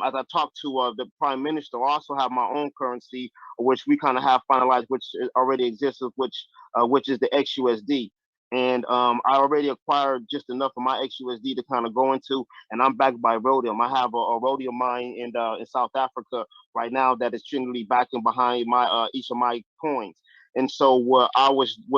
as I talked to the Prime Minister, I also have my own currency, which we kind of have finalized, which already exists, which is the XUSD. And I already acquired just enough of my XUSD to kind of go into, and I'm backed by rhodium. I have a rhodium mine in South Africa right now that is generally backing behind my each of my coins. And so what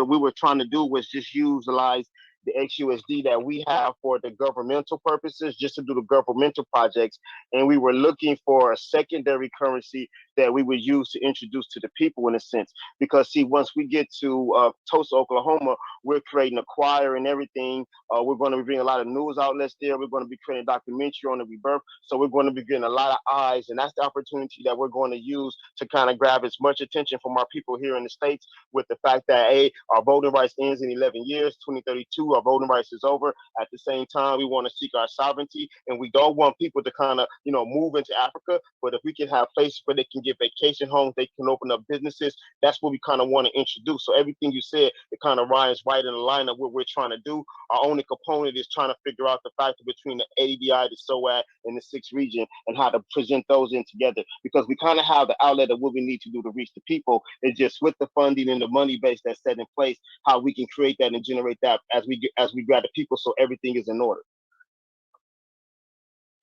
we were trying to do was just utilize the XUSD that we have for the governmental purposes, just to do the governmental projects. And we were looking for a secondary currency that we would use to introduce to the people in a sense. Because see, once we get to Tulsa, Oklahoma, we're creating a choir and everything. We're going to be bringing a lot of news outlets there. We're going to be creating a documentary on the rebirth. So we're going to be getting a lot of eyes. And that's the opportunity that we're going to use to kind of grab as much attention from our people here in the States, with the fact that, our voting rights ends in 11 years, 2032, our voting rights is over. At the same time, we want to seek our sovereignty, and we don't want people to kind of, you know, move into Africa. But if we can have places where they can get vacation homes, they can open up businesses, that's what we kind of want to introduce. So everything you said, it kind of rides right in the line of what we're trying to do. Our only component is trying to figure out the factor between the ADI, the SOAT, and the 6th region, and how to present those in together, because we kind of have the outlet of what we need to do to reach the people. It's just with the funding and the money base that's set in place, how we can create that and generate that as we grab the people, so everything is in order.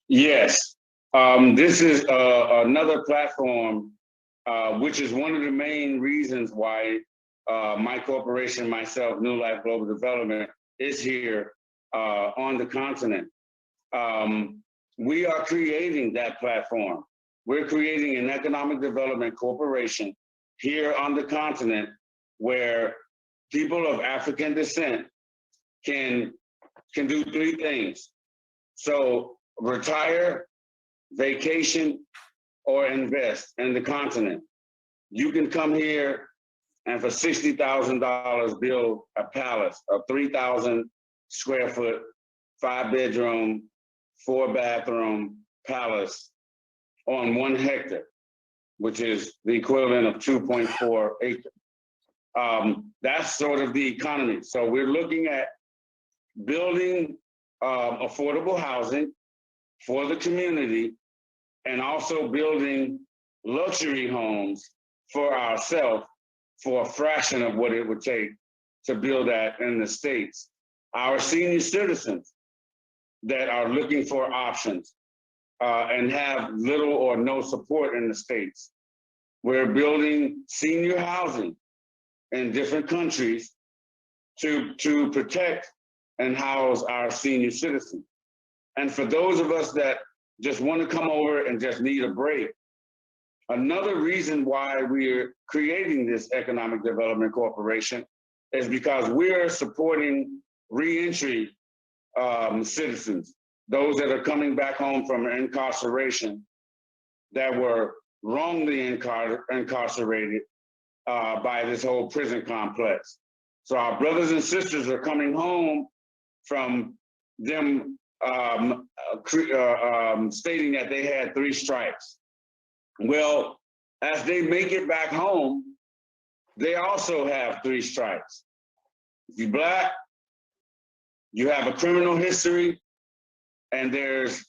Yes, this is another platform, which is one of the main reasons why my corporation, myself, New Life Global Development, is here on the continent. We are creating that platform. We're creating an economic development corporation here on the continent where people of African descent can do 3 things. So retire, vacation, or invest in the continent. You can come here and for $60,000 build a palace, a 3,000 square foot, 5-bedroom, 4-bathroom palace on 1 hectare, which is the equivalent of 2.4 acres. That's sort of the economy. So we're looking at building affordable housing for the community, and also building luxury homes for ourselves for a fraction of what it would take to build that in the States. Our senior citizens that are looking for options and have little or no support in the States. We're building senior housing in different countries to protect and house our senior citizens. And for those of us that just want to come over and just need a break, another reason why we're creating this Economic Development Corporation is because we're supporting reentry citizens, those that are coming back home from incarceration that were wrongly incarcerated by this whole prison complex. So our brothers and sisters are coming home from them stating that they had 3 strikes. Well, as they make it back home, they also have 3 strikes. If you're Black, you have a criminal history, and there's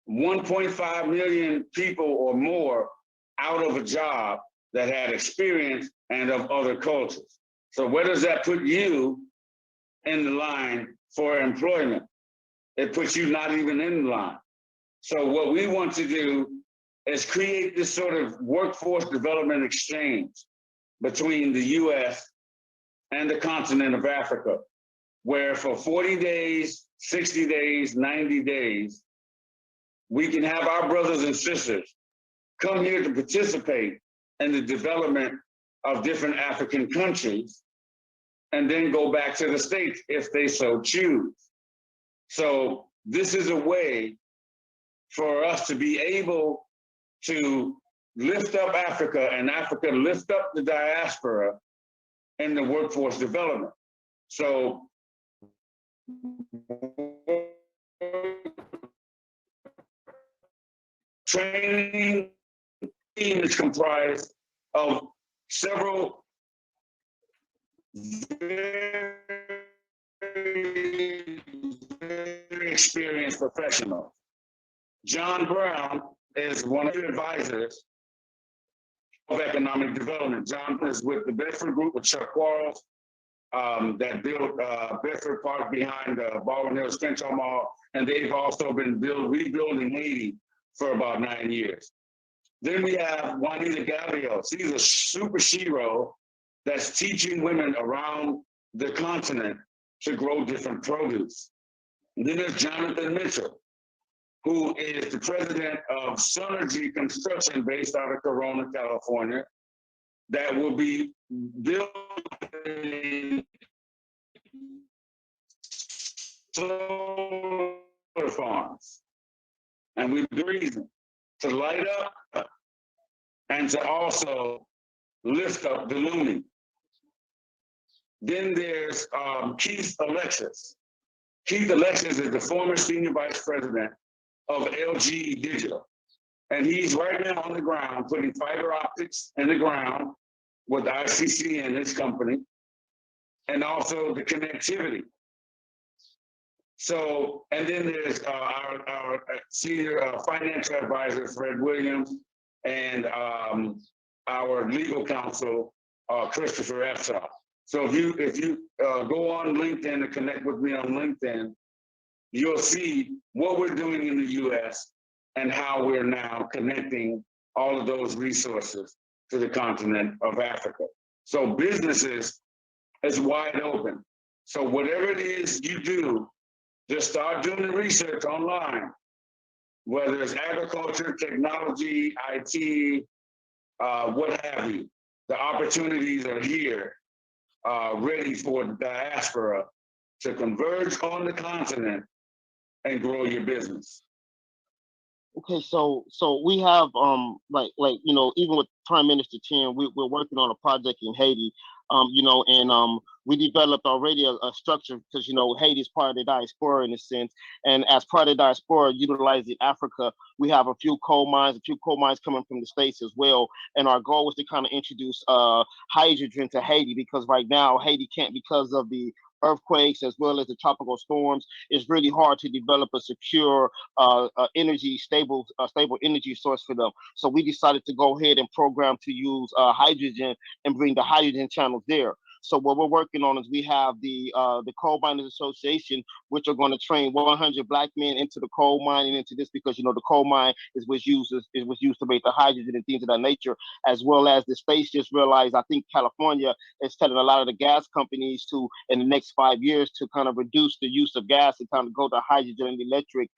1.5 million people or more out of a job that had experience and of other cultures. So where does that put you in the line for employment. It puts you not even in the line. So what we want to do is create this sort of workforce development exchange between the US and the continent of Africa, where for 40 days, 60 days, 90 days, we can have our brothers and sisters come here to participate in the development of different African countries and then go back to the States if they so choose. So this is a way for us to be able to lift up Africa and Africa lift up the diaspora in the workforce development. So training team is comprised of several very experienced professionals. John Brown is one of the advisors of economic development. John is with the Bedford Group with Chuck Quarles that built Bedford Park behind Baldwin Hills Crenshaw Mall, and they've also been rebuilding Haiti for about 9 years. Then we have Juanita Gavio. She's a super shero that's teaching women around the continent to grow different produce. And then there's Jonathan Mitchell, who is the president of Synergy Construction based out of Corona, California, that will be building solar farms. And we the reason to light up and to also lift up the Lumi. Then there's Keith Alexis. Keith Alexis is the former senior vice president of LG Digital. And he's right now on the ground putting fiber optics in the ground with ICC and his company, and also the connectivity. So, and then there's our senior financial advisor, Fred Williams, and our legal counsel, Christopher Epsall. So if you go on LinkedIn and connect with me on LinkedIn, you'll see what we're doing in the US and how we're now connecting all of those resources to the continent of Africa. So businesses is wide open. So whatever it is you do, just start doing the research online, whether it's agriculture, technology, IT, what have you. The opportunities are here, ready for the diaspora to converge on the continent and grow your business. Okay, so we have like you know, even with Prime Minister Tim, we're working on a project in Haiti, you know, and we developed already a structure because, you know, Haiti is part of the diaspora in a sense, and as part of the diaspora utilizing Africa, we have a few coal mines coming from the States as well, and our goal was to kind of introduce hydrogen to Haiti, because right now Haiti can't, because of the earthquakes as well as the tropical storms. It's really hard to develop a secure stable energy source for them. So we decided to go ahead and program to use hydrogen and bring the hydrogen channels there. So what we're working on is we have the Coal Miners Association, which are going to train 100 Black men into the coal mine and into this, because, you know, the coal mine was used to make the hydrogen and things of that nature, as well as the states just realized, I think California is telling a lot of the gas companies to, in the next 5 years, to kind of reduce the use of gas and kind of go to hydrogen and electric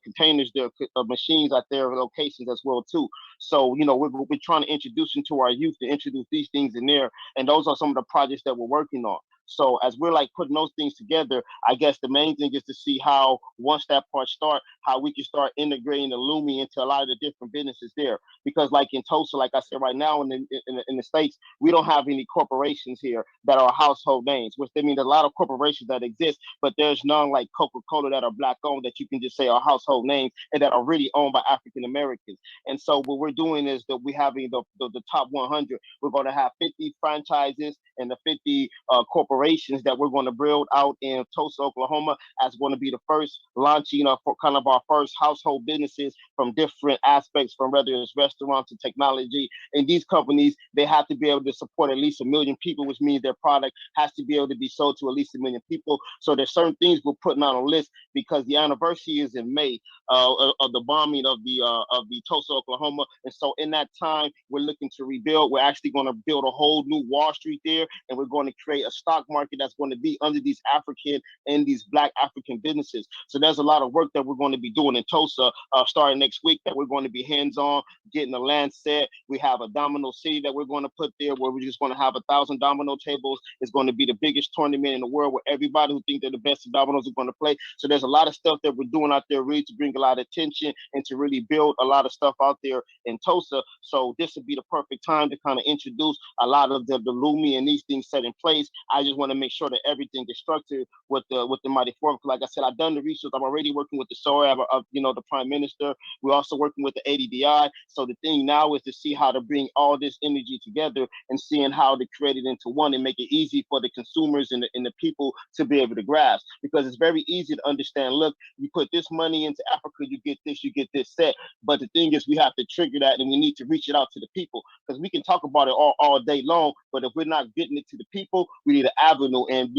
containers, there, machines at their locations as well too. So, you know, we're trying to introduce into our youth to introduce these things in there, and those are some of the projects that we're working on. So as we're like putting those things together, I guess the main thing is to see how, once that part start, how we can start integrating the Lumi into a lot of the different businesses there. Because like in Tulsa, like I said, right now in the States, we don't have any corporations here that are household names, which they mean there's a lot of corporations that exist, but there's none like Coca-Cola that are Black owned that you can just say are household names and that are really owned by African Americans. And so what we're doing is that we're having the top 100. We're going to have 50 franchises and the 50 corporations operations that we're going to build out in Tulsa, Oklahoma, as going to be the first launching of kind of our first household businesses from different aspects, from whether it's restaurants and technology. And these companies, they have to be able to support at least 1 million people, which means their product has to be able to be sold to at least 1 million people. So there's certain things we're putting on a list because the anniversary is in May of the bombing of the Tulsa, Oklahoma. And so in that time, we're looking to rebuild. We're actually going to build a whole new Wall Street there, and we're going to create a stock market that's going to be under these African and these Black African businesses. So there's a lot of work that we're going to be doing in Tulsa starting next week that we're going to be hands-on, getting the land set. We have a domino city that we're going to put there where we're just going to have 1,000 domino tables. It's going to be the biggest tournament in the world where everybody who thinks they're the best of dominoes are going to play. So there's a lot of stuff that we're doing out there really to bring a lot of attention and to really build a lot of stuff out there in Tulsa. So this would be the perfect time to kind of introduce a lot of the Lumi and these things set in place. I just want to make sure that everything is structured with the Mighty Forum. Like I said, I've done the research. I'm already working with the SOAB of the Prime Minister. We're also working with the ADDI. So the thing now is to see how to bring all this energy together and seeing how to create it into one and make it easy for the consumers and the people to be able to grasp. Because it's very easy to understand, look, you put this money into Africa, you get this set. But the thing is, we have to trigger that and we need to reach it out to the people, because we can talk about it all day long, but if we're not getting it to the people, we need an avenue. And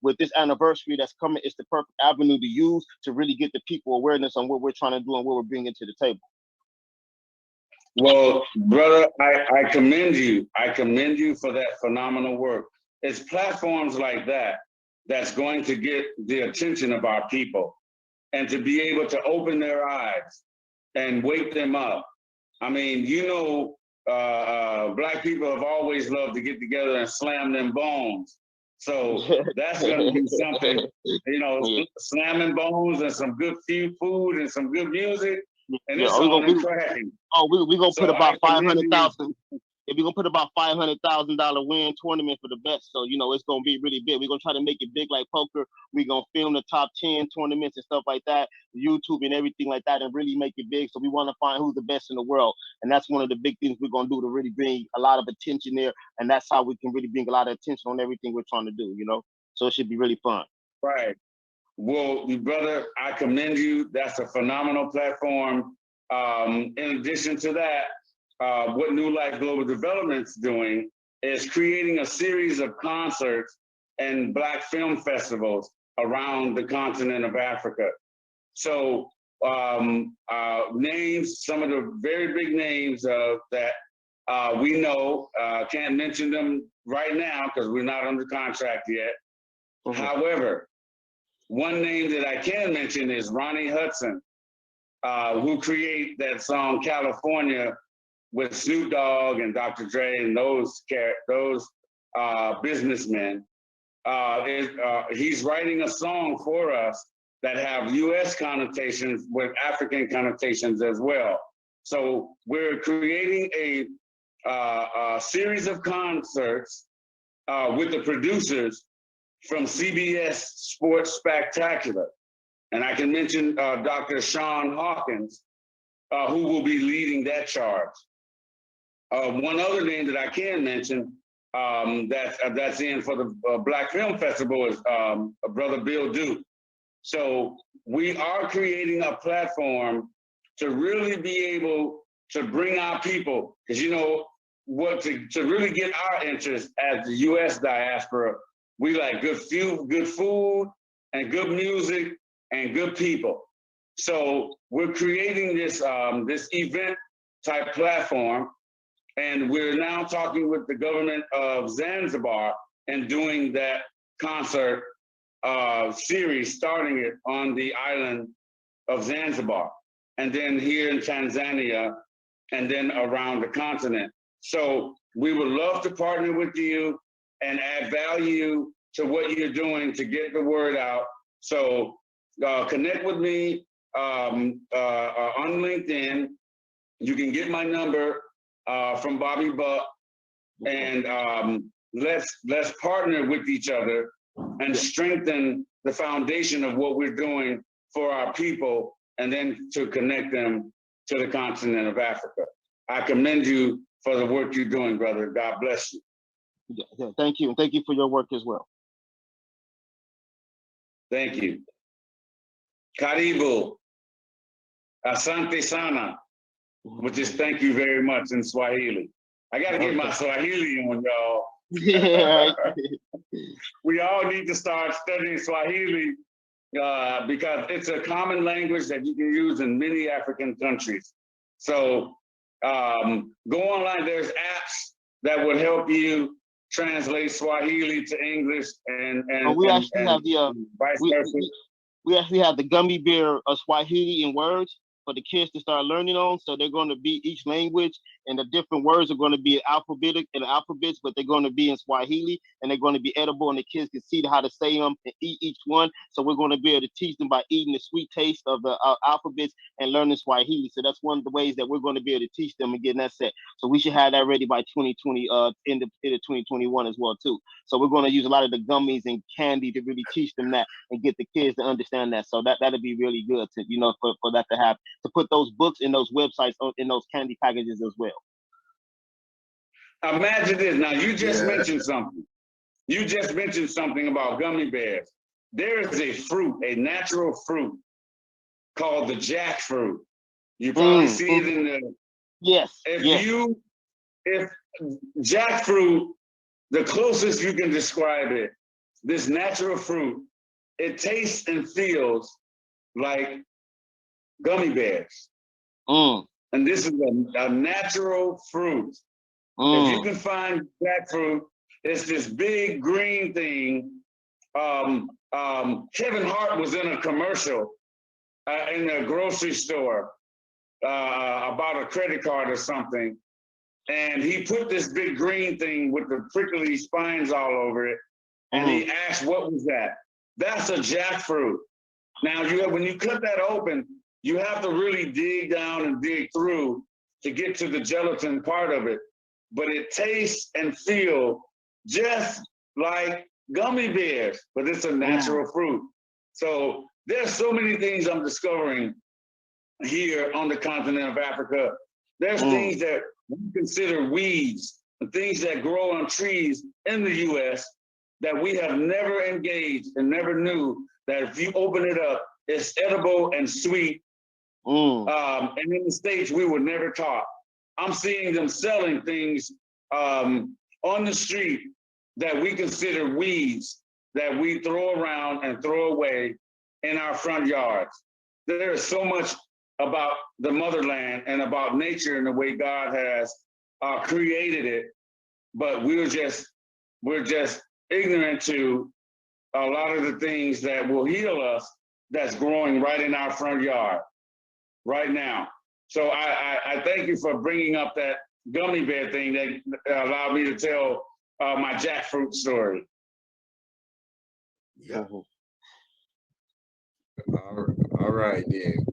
with this anniversary that's coming, it's the perfect avenue to use to really get the people awareness on what we're trying to do and what we're bringing to the table. Well, brother, I commend you. I commend you for that phenomenal work. It's platforms like that that's going to get the attention of our people and to be able to open their eyes and wake them up. I mean, Black people have always loved to get together and slam them bones. So that's going to be something, slamming bones and some good food and some good music. And it's on and cracking. We're going to put about 500,000. If we're gonna put about $500,000 win tournament for the best, so it's gonna be really big. We're gonna try to make it big like poker. We're gonna film the top 10 tournaments and stuff like that, YouTube and everything like that, and really make it big. So we want to find who's the best in the world, and that's one of the big things we're gonna do to really bring a lot of attention there. And that's how we can really bring a lot of attention on everything we're trying to do. So it should be really fun. Right. Well, brother, I commend you. That's a phenomenal platform. In addition to that, what New Life Global Development's doing is creating a series of concerts and Black film festivals around the continent of Africa. So names, some of the very big names that we know, can't mention them right now because we're not under contract yet. Mm-hmm. However, one name that I can mention is Ronnie Hudson, who created that song California with Snoop Dogg and Dr. Dre and those businessmen. He's writing a song for us that have U.S. connotations with African connotations as well. So we're creating a series of concerts with the producers from CBS Sports Spectacular. And I can mention Dr. Sean Hawkins, who will be leading that charge. One other name that I can mention that's in for the Black Film Festival is Brother Bill Duke. So we are creating a platform to really be able to bring our people, because to really get our interest as the U.S. diaspora, we like good food and good music and good people. So we're creating this this event type platform. And we're now talking with the government of Zanzibar and doing that concert series, starting it on the island of Zanzibar, and then here in Tanzania, and then around the continent. So we would love to partner with you and add value to what you're doing to get the word out. So connect with me on LinkedIn. You can get my number from Bobby Buck, and let's partner with each other and strengthen the foundation of what we're doing for our people, and then to connect them to the continent of Africa. I commend you for the work you're doing, brother. God bless you. Yeah, thank you. And thank you for your work as well. Thank you. Karibu. Asante sana, which is thank you very much in Swahili. I got to get my Swahili on, y'all. Yeah, We all need to start studying Swahili because it's a common language that you can use in many African countries. So go online. There's apps that would help you translate Swahili to English and we actually have vice versa. we actually have the gummy bear Swahili in words for the kids to start learning on. So they're going to be each language, and the different words are going to be alphabetic in the alphabets, but they're going to be in Swahili, and they're going to be edible, and the kids can see how to say them and eat each one. So we're going to be able to teach them by eating the sweet taste of the alphabets and learning Swahili. So that's one of the ways that we're going to be able to teach them and getting that set. So we should have that ready by 2020, end of 2021 as well too. So we're going to use a lot of the gummies and candy to really teach them that and get the kids to understand that. So that'll be really good to, you know, for that to happen, to put those books in those websites in those candy packages as well. Imagine this. Now you just mentioned something. You just mentioned something about gummy bears. There is a fruit, a natural fruit called the jackfruit. You probably see it in the If jackfruit, the closest you can describe it, this natural fruit, it tastes and feels like gummy bears. And this is a natural fruit. If you can find jackfruit, it's this big green thing. Kevin Hart was in a commercial in a grocery store about a credit card or something. And he put this big green thing with the prickly spines all over it. And he asked, what was that? That's a jackfruit. Now, when you cut that open, you have to really dig down and dig through to get to the gelatin part of it. But it tastes and feels just like gummy bears, but it's a natural fruit. So there's so many things I'm discovering here on the continent of Africa. There's things that we consider weeds, and things that grow on trees in the US that we have never engaged and never knew that if you open it up, it's edible and sweet. And in the States, we were never taught. I'm seeing them selling things on the street that we consider weeds that we throw around and throw away in our front yards. There is so much about the motherland and about nature and the way God has created it, but we're just ignorant to a lot of the things that will heal us that's growing right in our front yard right now. So I thank you for bringing up that gummy bear thing that allowed me to tell my jackfruit story. Yeah. All right, then.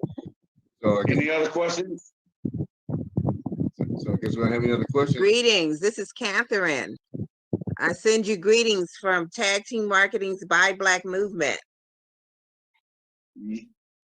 So any other questions? So I guess we don't have any other questions. Greetings. This is Catherine. I send you greetings from Tag Team Marketing's Buy Black Movement.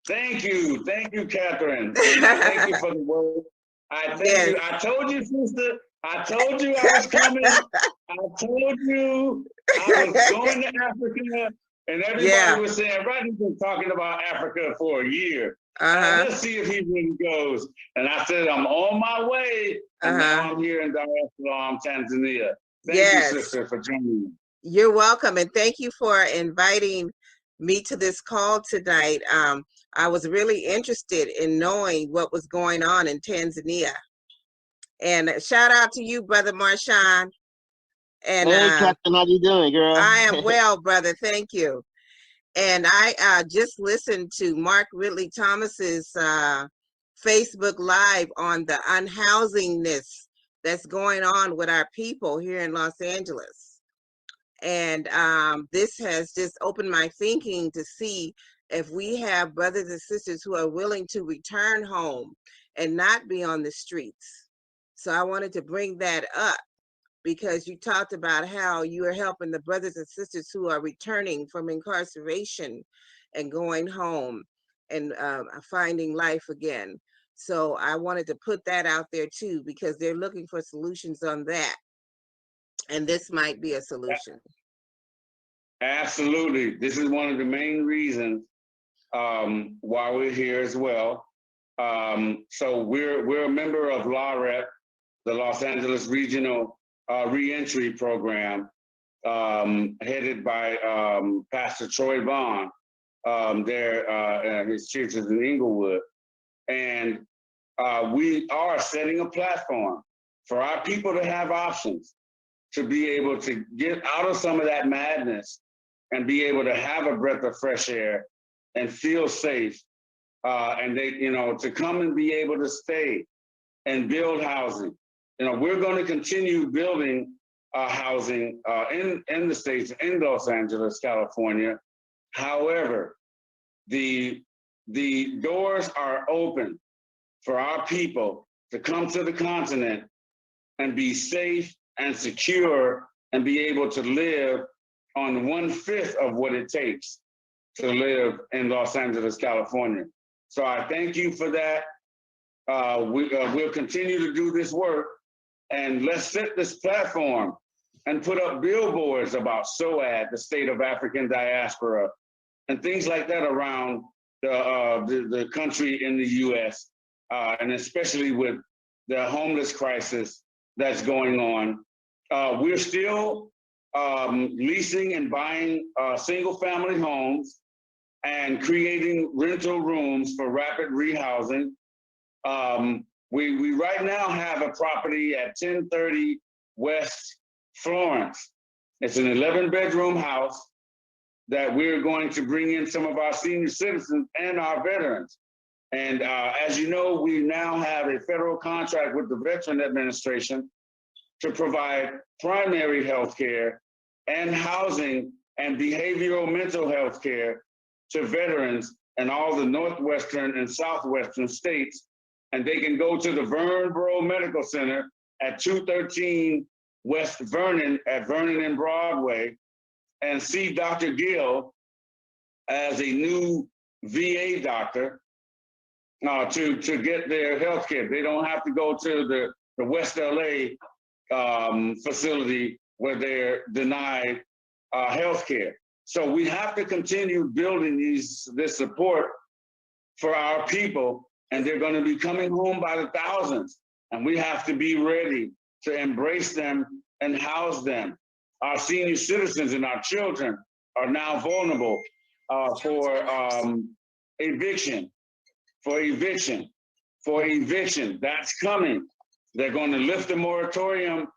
Thank you, Catherine. And thank you for the word. I thank you. I told you, sister. I told you I was coming. I told you I was going to Africa, and everybody was saying, Rodney's been talking about Africa for a year. Let's see if he really goes. And I said, I'm on my way. And now I'm here in Dar es Salaam, Tanzania. Thank you, sister, for joining me. You're welcome. And thank you for inviting me to this call tonight. I was really interested in knowing what was going on in Tanzania. And shout out to you, Brother Marshawn. And hey, Captain, how you doing, girl? I am well, brother. Thank you. And I just listened to Mark Ridley Thomas's Facebook Live on the unhousingness that's going on with our people here in Los Angeles. And this has just opened my thinking to see if we have brothers and sisters who are willing to return home and not be on the streets. So I wanted to bring that up because you talked about how you are helping the brothers and sisters who are returning from incarceration and going home and finding life again. So I wanted to put that out there too, because they're looking for solutions on that. And this might be a solution. Absolutely. This is one of the main reasons why we're here as well. So we're a member of LAREP, the Los Angeles Regional Reentry Program, headed by Pastor Troy Vaughn. His church is in Inglewood. And we are setting a platform for our people to have options, to be able to get out of some of that madness and be able to have a breath of fresh air and feel safe. And they, to come and be able to stay and build housing. We're going to continue building housing in the States, in Los Angeles, California. However, the doors are open for our people to come to the continent and be safe and secure and be able to live on 1/5 of what it takes to live in Los Angeles, California. So I thank you for that. We'll continue to do this work, and let's set this platform and put up billboards about SOAD, the State of African Diaspora, and things like that around the country in the US, and especially with the homeless crisis that's going on. We're still leasing and buying single family homes and creating rental rooms for rapid rehousing. We right now have a property at 1030 West Florence. It's an 11-bedroom house that we're going to bring in some of our senior citizens and our veterans. And as you know, we now have a federal contract with the Veteran Administration to provide primary health care and housing and behavioral mental health care to veterans in all the Northwestern and Southwestern states. And they can go to the Vernboro Medical Center at 213 West Vernon at Vernon and Broadway and see Dr. Gill as a new VA doctor to get their health care. They don't have to go to the West LA facility where they're denied health care. So we have to continue building this support for our people, and they're going to be coming home by the thousands, and we have to be ready to embrace them and house them. Our senior citizens and our children are now vulnerable for eviction. That's coming. They're going to lift the moratorium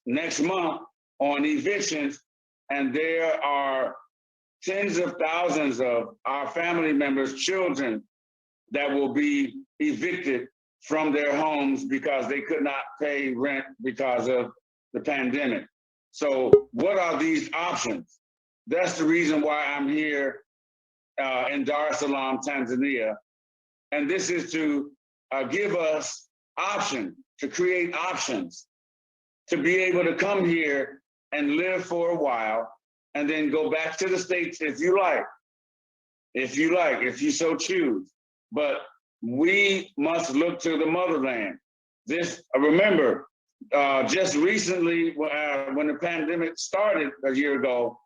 next month on evictions, and there are tens of thousands of our family members' children that will be evicted from their homes because they could not pay rent because of the pandemic. So what are these options? That's the reason why I'm here in Dar es Salaam, Tanzania. And this is to give us options, to create options, to be able to come here and live for a while and then go back to the States if you like, if you so choose. But we must look to the motherland. Remember, just recently, when the pandemic started a year ago,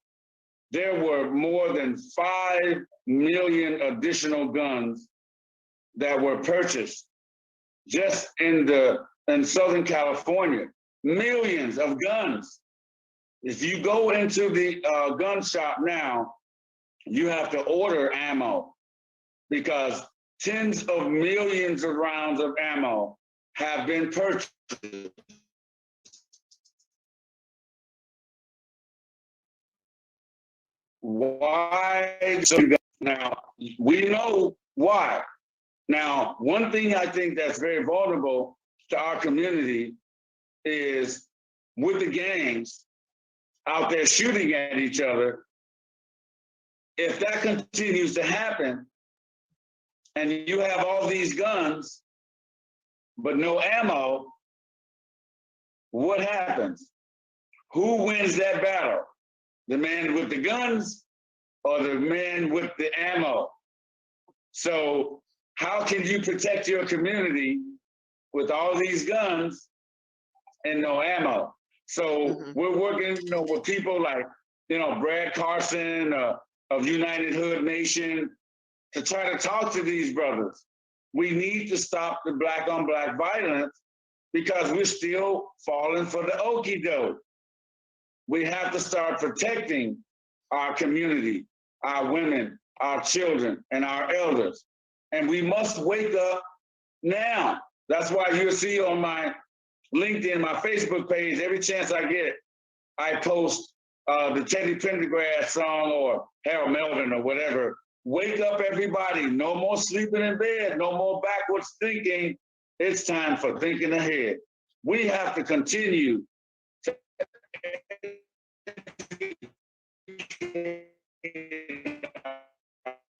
there were more than 5 million additional guns that were purchased just in Southern California. Millions of guns. If you go into the gun shop now, you have to order ammo because tens of millions of rounds of ammo have been purchased. Why? Now, we know why. Now, one thing I think that's very vulnerable to our community is with the gangs out there shooting at each other. If that continues to happen and you have all these guns, but no ammo, what happens? Who wins that battle? The man with the guns or the man with the ammo? So how can you protect your community with all these guns and no ammo? So we're working, with people like Brad Carson of United Hood Nation, to try to talk to these brothers. We need to stop the black on black violence because we're still falling for the okie doke. We have to start protecting our community, our women, our children, and our elders. And we must wake up now. That's why you'll see on my LinkedIn, my Facebook page, every chance I get, I post the Teddy Pendergrass song or Harold Melvin or whatever. Wake up, everybody. No more sleeping in bed. No more backwards thinking. It's time for thinking ahead. We have to continue to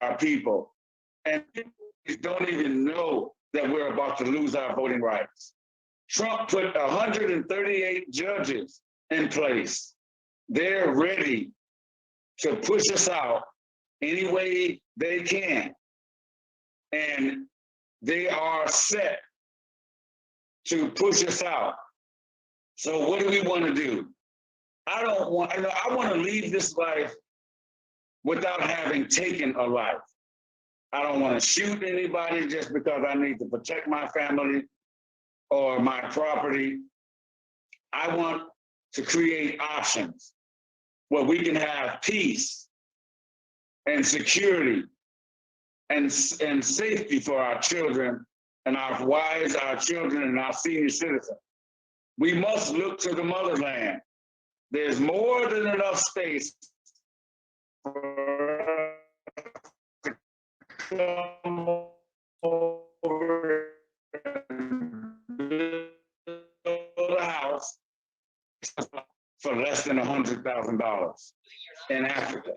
our people. And people don't even know that we're about to lose our voting rights. Trump put 138 judges in place. They're ready to push us out any way they can. And they are set to push us out. So what do we want to do? I want to leave this life without having taken a life. I don't want to shoot anybody just because I need to protect my family or my property. I want to create options where we can have peace and security and safety for our children and our wives, our children, and our senior citizens. We must look to the motherland. There's more than enough space for us to come over and build a house for less than $100,000 in Africa.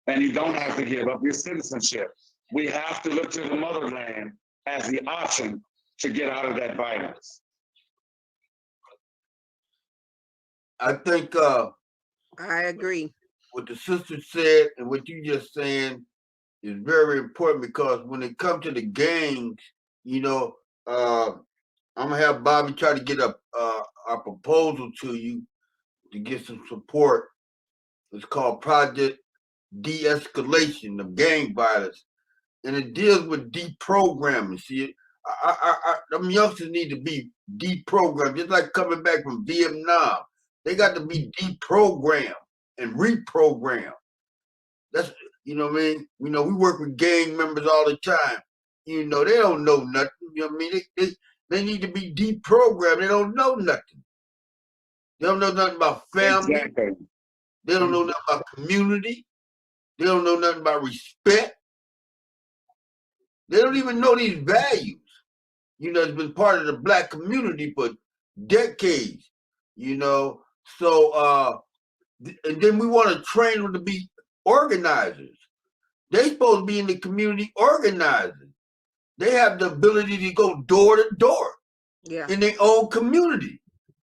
And you don't have to give up your citizenship. We have to look to the motherland as the option to get out of that violence. I think I agree. what the sister said and what you just saying is very important, because when it comes to the gangs, I'm gonna have Bobby try to get a proposal to you to get some support. It's called Project De-escalation of Gang Violence, and it deals with deprogramming. See, them youngsters need to be deprogrammed, just like coming back from Vietnam. They got to be deprogrammed and reprogrammed. That's, you know what I mean? We work with gang members all the time. They don't know nothing. You know what I mean? They need to be deprogrammed. They don't know nothing. They don't know nothing about family. Exactly. They don't know nothing about community. They don't know nothing about respect. They don't even know these values. It's been part of the Black community for decades. So and then we want to train them to be organizers. They supposed to be in the community organizing. They have the ability to go door to door in their own community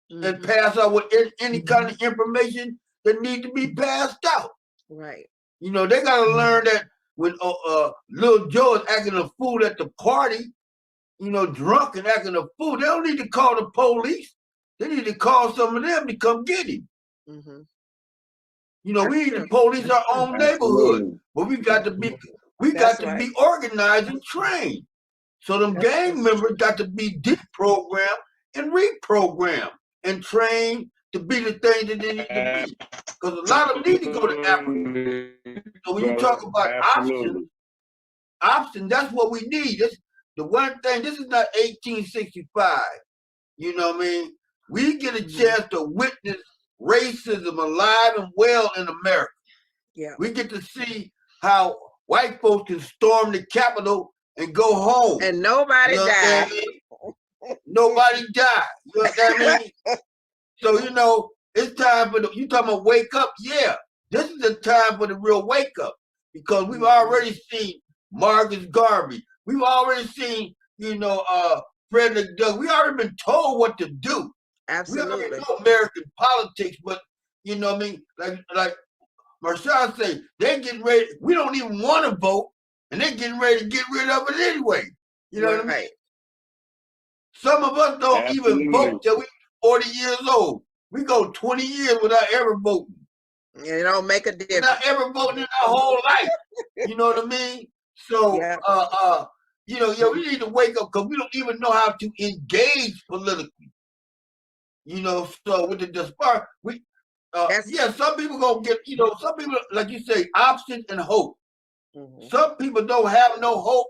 and pass out with any kind of information that need to be passed out. Right. They got to learn that when Lil Joe is acting a fool at the party, drunk and acting a fool, they don't need to call the police. They need to call some of them to come get him. Mm-hmm. We need to police our own neighborhood, but we got to be be organized and trained. So them gang members got to be deprogrammed and reprogrammed and trained to be the thing that they need to be. Because a lot of them need to go to Africa. So when you talk about options, that's what we need. The one thing, this is not 1865. You know what I mean? We get a chance to witness racism alive and well in America. Yeah. We get to see how white folks can storm the Capitol and go home. And nobody died. Nobody died. You know what I mean? So, it's time for you talking about wake up? Yeah. This is the time for the real wake up, because we've already seen Marcus Garvey. We've already seen, Frederick Douglass. We already been told what to do. Absolutely. We already know American politics, but you know what I mean? Like Marshall say, they're getting ready. We don't even want to vote, and they're getting ready to get rid of it anyway. You know what I mean? Some of us don't even vote till we 40 years old. We go 20 years without ever voting. It don't make a We're difference. not ever voting in our whole life. You know what I mean? So, Yeah. you know, yeah, we need to wake up because we don't even know how to engage politically. You know, so with the disparity, That's yeah, some people gonna get, you know, some people, like you say, options and hope. mhm. Some people don't have no hope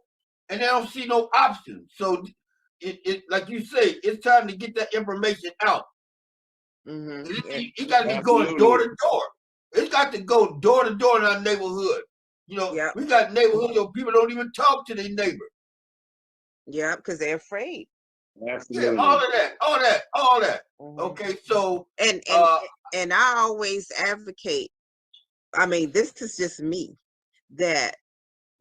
and they don't see no options. So it like you say, it's time to get that information out. Mhm. It got to be going door to door. It's got to go door to door in our neighborhood. You know, Yep. we got neighborhoods where people don't even talk to their neighbor. Yeah, because they're afraid. Yeah, all that. Mhm. Okay, so And I always advocate. I mean, this is just me, that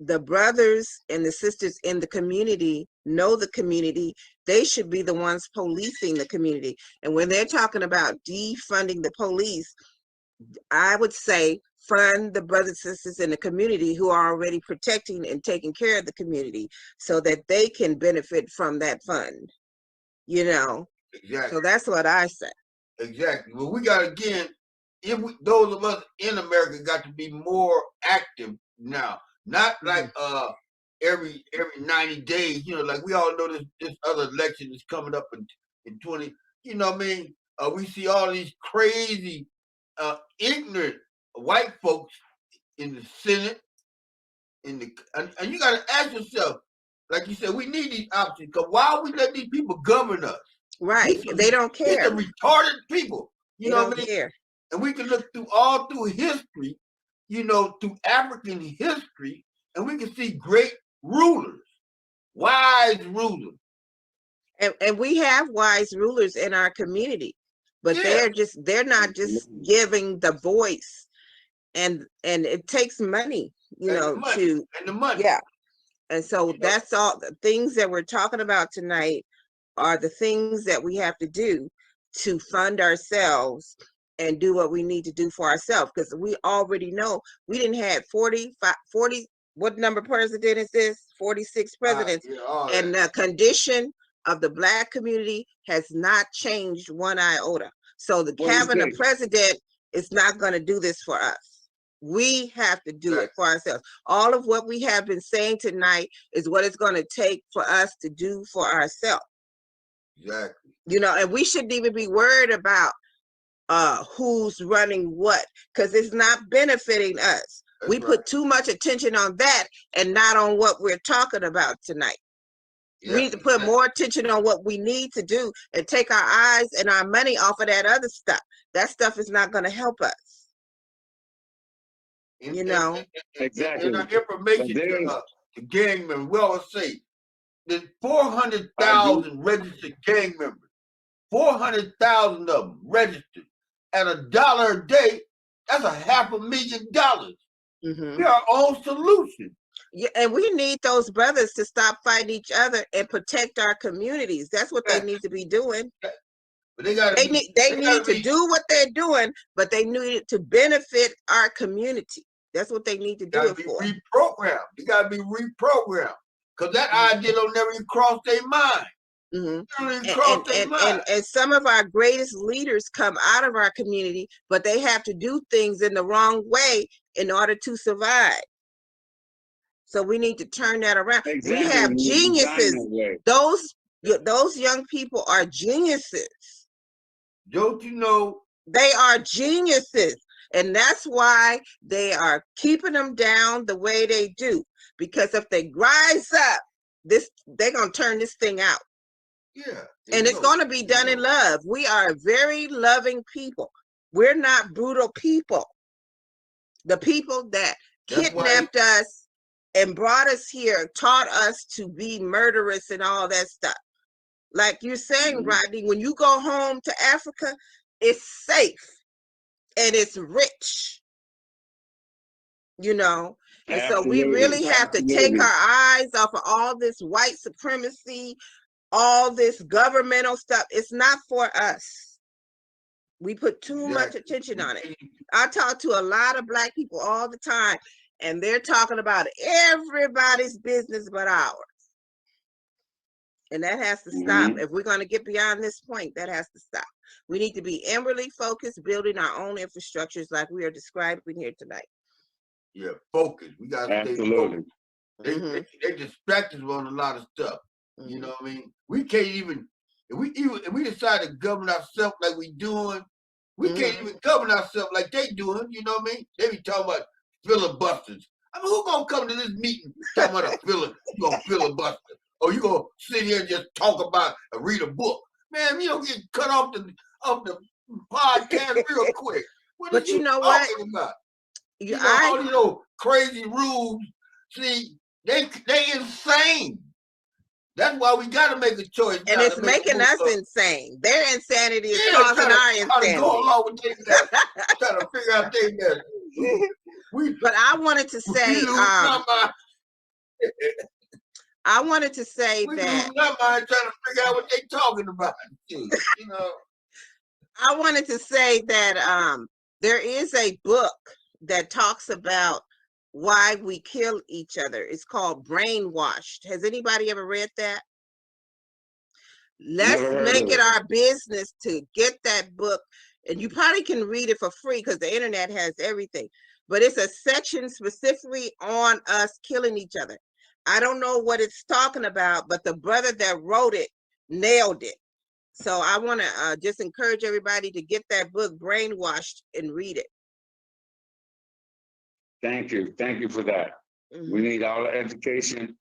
the brothers and the sisters in the community know the community. They should be the ones policing the community. And when they're talking about defunding the police, I would say fund the brothers and sisters in the community who are already protecting and taking care of the community so that they can benefit from that fund, you know? exactly. So that's what I say. Exactly. Well, we got again. Those of us in America got to be more active now. Not like every 90 days. You know, like we all know this other election is coming up in 20. You know what I mean? We see all these crazy, ignorant white folks in the Senate. And you got to ask yourself, like you said, we need these options. Because why we let these people govern us? Right. They don't It's care. a retarded people. You They know don't what I mean? care. And we can look through history, you know, through African history, and we can see great rulers, wise rulers. And we have wise rulers in our community, but Yeah. they're not just giving the voice, and it takes money, you And know, the money. yeah. And so that's all the things that we're talking about tonight are the things that we have to do to fund ourselves and do what we need to do for ourselves. Because we already know we didn't have 40, what number president is this? 46 presidents. And the condition of the Black community has not changed one iota. So the having a president is not going to do this for us. We have to do it for ourselves. All of what we have been saying tonight is what it's going to take for us to do for ourselves. Exactly. You know, and we shouldn't even be worried about who's running what, because it's not benefiting us. We put too much attention on that and not on what we're talking about tonight. Yeah. We need to put more attention on what we need to do and take our eyes and our money off of that other stuff. That stuff is not going to help us. You know, exactly. And our information to gang members, we always say there's 400,000 registered gang members. 400,000 of them registered at $1 a day. That's $500,000. We are our own solution. Yeah, and we need those brothers to stop fighting each other and protect our communities. That's what they need to be doing. But they need to do what they're doing, but they need it to benefit our community. That's what they need to do it for. Reprogrammed. You gotta be reprogrammed. Because that idea don't never even cross their mind. And some of our greatest leaders come out of our community, but they have to do things in the wrong way in order to survive. So we need to turn that around. Exactly. We have geniuses. Those young people are geniuses. Don't you know? They are geniuses. And that's why they are keeping them down the way they do. Because if they rise up, they're going to turn this thing out. Yeah. And it's going to be done in love. We are very loving people. We're not brutal people. The people that kidnapped us and brought us here taught us to be murderous and all that stuff. Like you're saying, Rodney, when you go home to Africa, it's safe and it's rich, you know. And so we really have to take our eyes off of all this white supremacy, all this governmental stuff. It's not for us. We put too much attention on it. I talk to a lot of Black people all the time, and they're talking about everybody's business but ours. And that has to stop. If we're going to get beyond this point, that has to stop. We need to be inwardly focused, building our own infrastructures like we are describing here tonight. Yeah, focus. We gotta stay Absolutely. focused. They distract us on a lot of stuff. You know what I mean? We can't even if we decide to govern ourselves like we doing, we can't even govern ourselves like they doing. You know what I mean? They be talking about filibusters. I mean, who gonna come to this meeting talking about you gonna filibuster? Or you gonna sit here and just talk about and read a book? Man, you don't get cut off the podcast real quick. What But are you know what? talking about? All these crazy rules. See, they insane. That's why we got to make a choice. And it's making us insane. Their insanity is causing our insanity. Trying to go along with their mess. Trying to figure out their mess. But I wanted to say, I wanted to say we that lose our mind trying to figure out what they're talking about. You know. I wanted to say that there is a book that talks about why we kill each other. It's called Brainwashed. Has anybody ever read that? Let's make it our business to get that book. And you probably can read it for free because the internet has everything. But it's a section specifically on us killing each other. I don't know what it's talking about, but the brother that wrote it nailed it. So I want to just encourage everybody to get that book, Brainwashed, and read it. Thank you. Thank you for that. We need all the education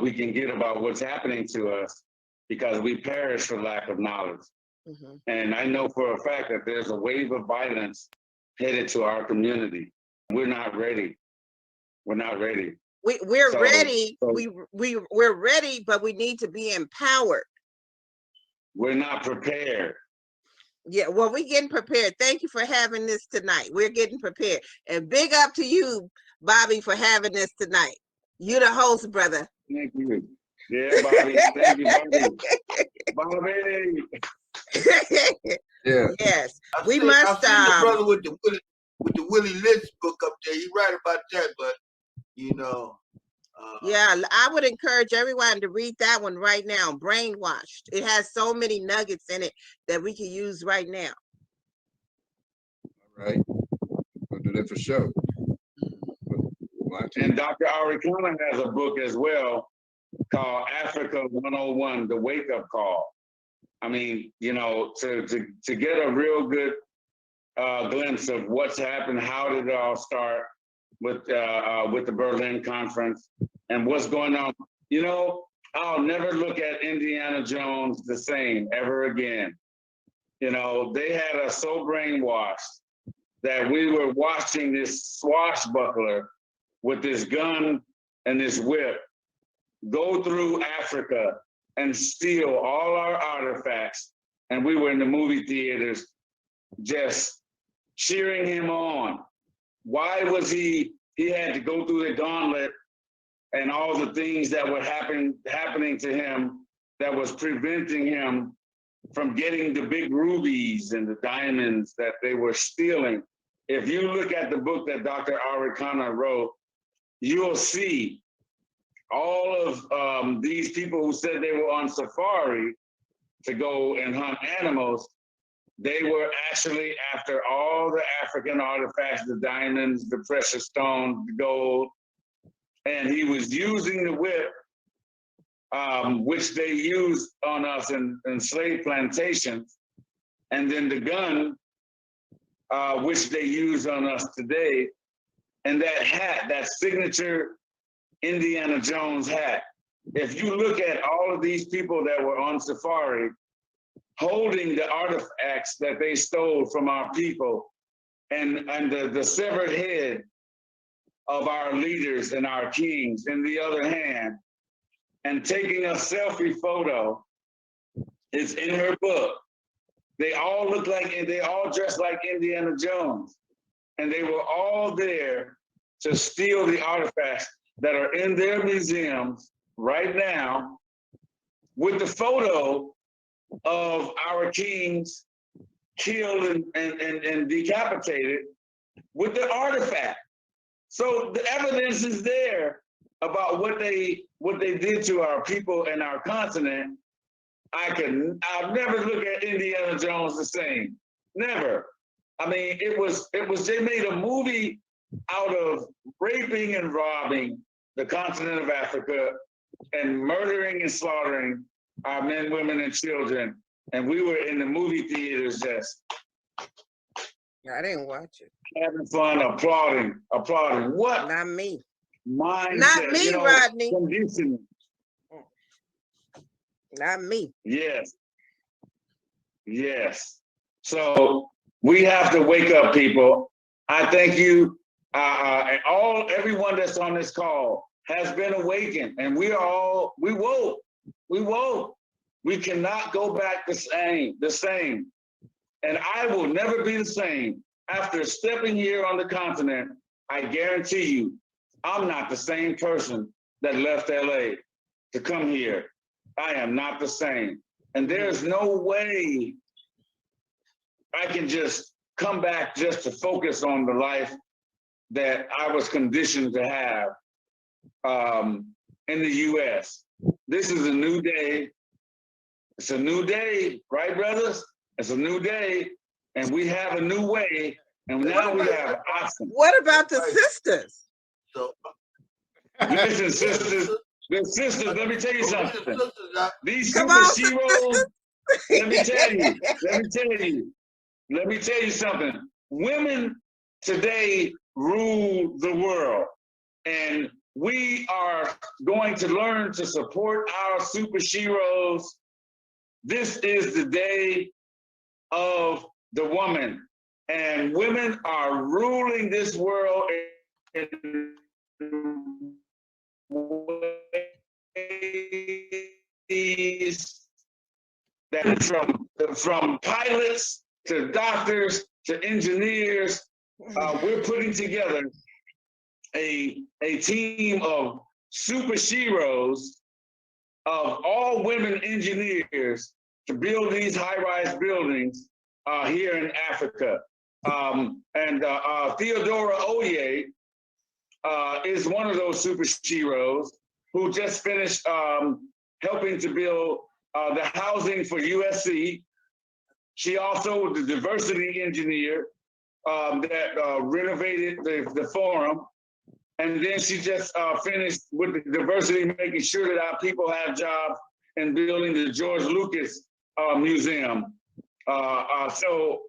we can get about what's happening to us because we perish for lack of knowledge. And I know for a fact that there's a wave of violence headed to our community. We're not ready. We're not ready. We're ready. We're ready, but we need to be empowered. We're not prepared. Yeah, well, we're getting prepared. Thank you for having this tonight. We're getting prepared. And big up to you, Bobby, for having this tonight. You're the host, brother. Thank you. Yeah, Bobby. Thank you, Bobby. Bobby. Yeah. Yes. I seen the brother with the Willie Lynch book up there. He right about that, but you know. Yeah, I would encourage everyone to read that one right now, Brainwashed. It has so many nuggets in it that we can use right now. All right. We'll do that for sure. And Dr. Arikana has a book as well called Africa 101, The Wake Up Call. I mean, you know, to get a real good glimpse of what's happened, how did it all start with the Berlin Conference and what's going on. You know, I'll never look at Indiana Jones the same ever again. You know, they had us so brainwashed that we were watching this swashbuckler with this gun and this whip go through Africa and steal all our artifacts. And we were in the movie theaters just cheering him on. Why was he had to go through the gauntlet and all the things that were happening to him that was preventing him from getting the big rubies and the diamonds that they were stealing. If you look at the book that Dr. Arikana wrote, you'll see all of these people who said they were on safari to go and hunt animals. They were actually after all the African artifacts, the diamonds, the precious stones, the gold, and he was using the whip, which they used on us in slave plantations, and then the gun, which they use on us today, and that hat, that signature Indiana Jones hat. If you look at all of these people that were on safari, holding the artifacts that they stole from our people, and the severed head of our leaders and our kings in the other hand, and taking a selfie photo, it's in her book. They all look like, they all dressed like Indiana Jones. And they were all there to steal the artifacts that are in their museums right now with the photo of our kings killed and decapitated with the artifact. So the evidence is there about what they did to our people and our continent, I'll never look at Indiana Jones the same. Never. I mean, it was, they made a movie out of raping and robbing the continent of Africa and murdering and slaughtering our men, women, and children. And we were in the movie theaters just I didn't watch it. having fun, applauding. What Not me. mindset, Not me, you know, Rodney. conditioning. Not me. Yes. Yes. So we have to wake up, people. I thank you. And everyone that's on this call has been awakened, and we woke. We woke. We cannot go back the same. And I will never be the same. After stepping here on the continent, I guarantee you, I'm not the same person that left LA to come here. I am not the same. And there's no way I can just come back just to focus on the life that I was conditioned to have in the US. This is a new day. It's a new day, right, brothers? It's a new day, and we have a new way, and now we have options. What about the sisters? So Listen, sisters, let me tell you something. These Come super on, heroes, let me tell you something. Women today rule the world, and we are going to learn to support our super heroes. This is the day of the woman, and women are ruling this world in ways that from pilots to doctors to engineers, we're putting together a team of super heroes of all women engineers to build these high-rise buildings here in Africa. Theodora Oye is one of those super heroes who just finished helping to build the housing for USC. She also was the diversity engineer that renovated the forum. And then she just finished with the diversity, making sure that our people have jobs and building the George Lucas Museum. So,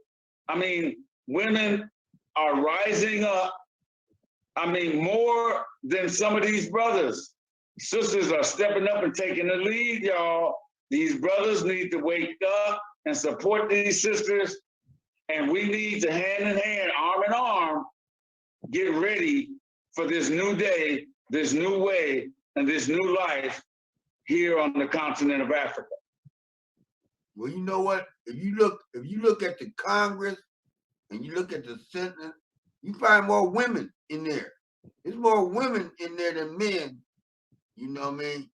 I mean, women are rising up. I mean, more than some of these brothers. Sisters are stepping up and taking the lead, y'all. These brothers need to wake up and support these sisters. And we need to hand in hand, arm in arm, get ready for this new day, this new way, and this new life here on the continent of Africa. Well, you know what? If you look at the Congress and you look at the Senate, you find more women in there. There's more women in there than men. You know what I mean?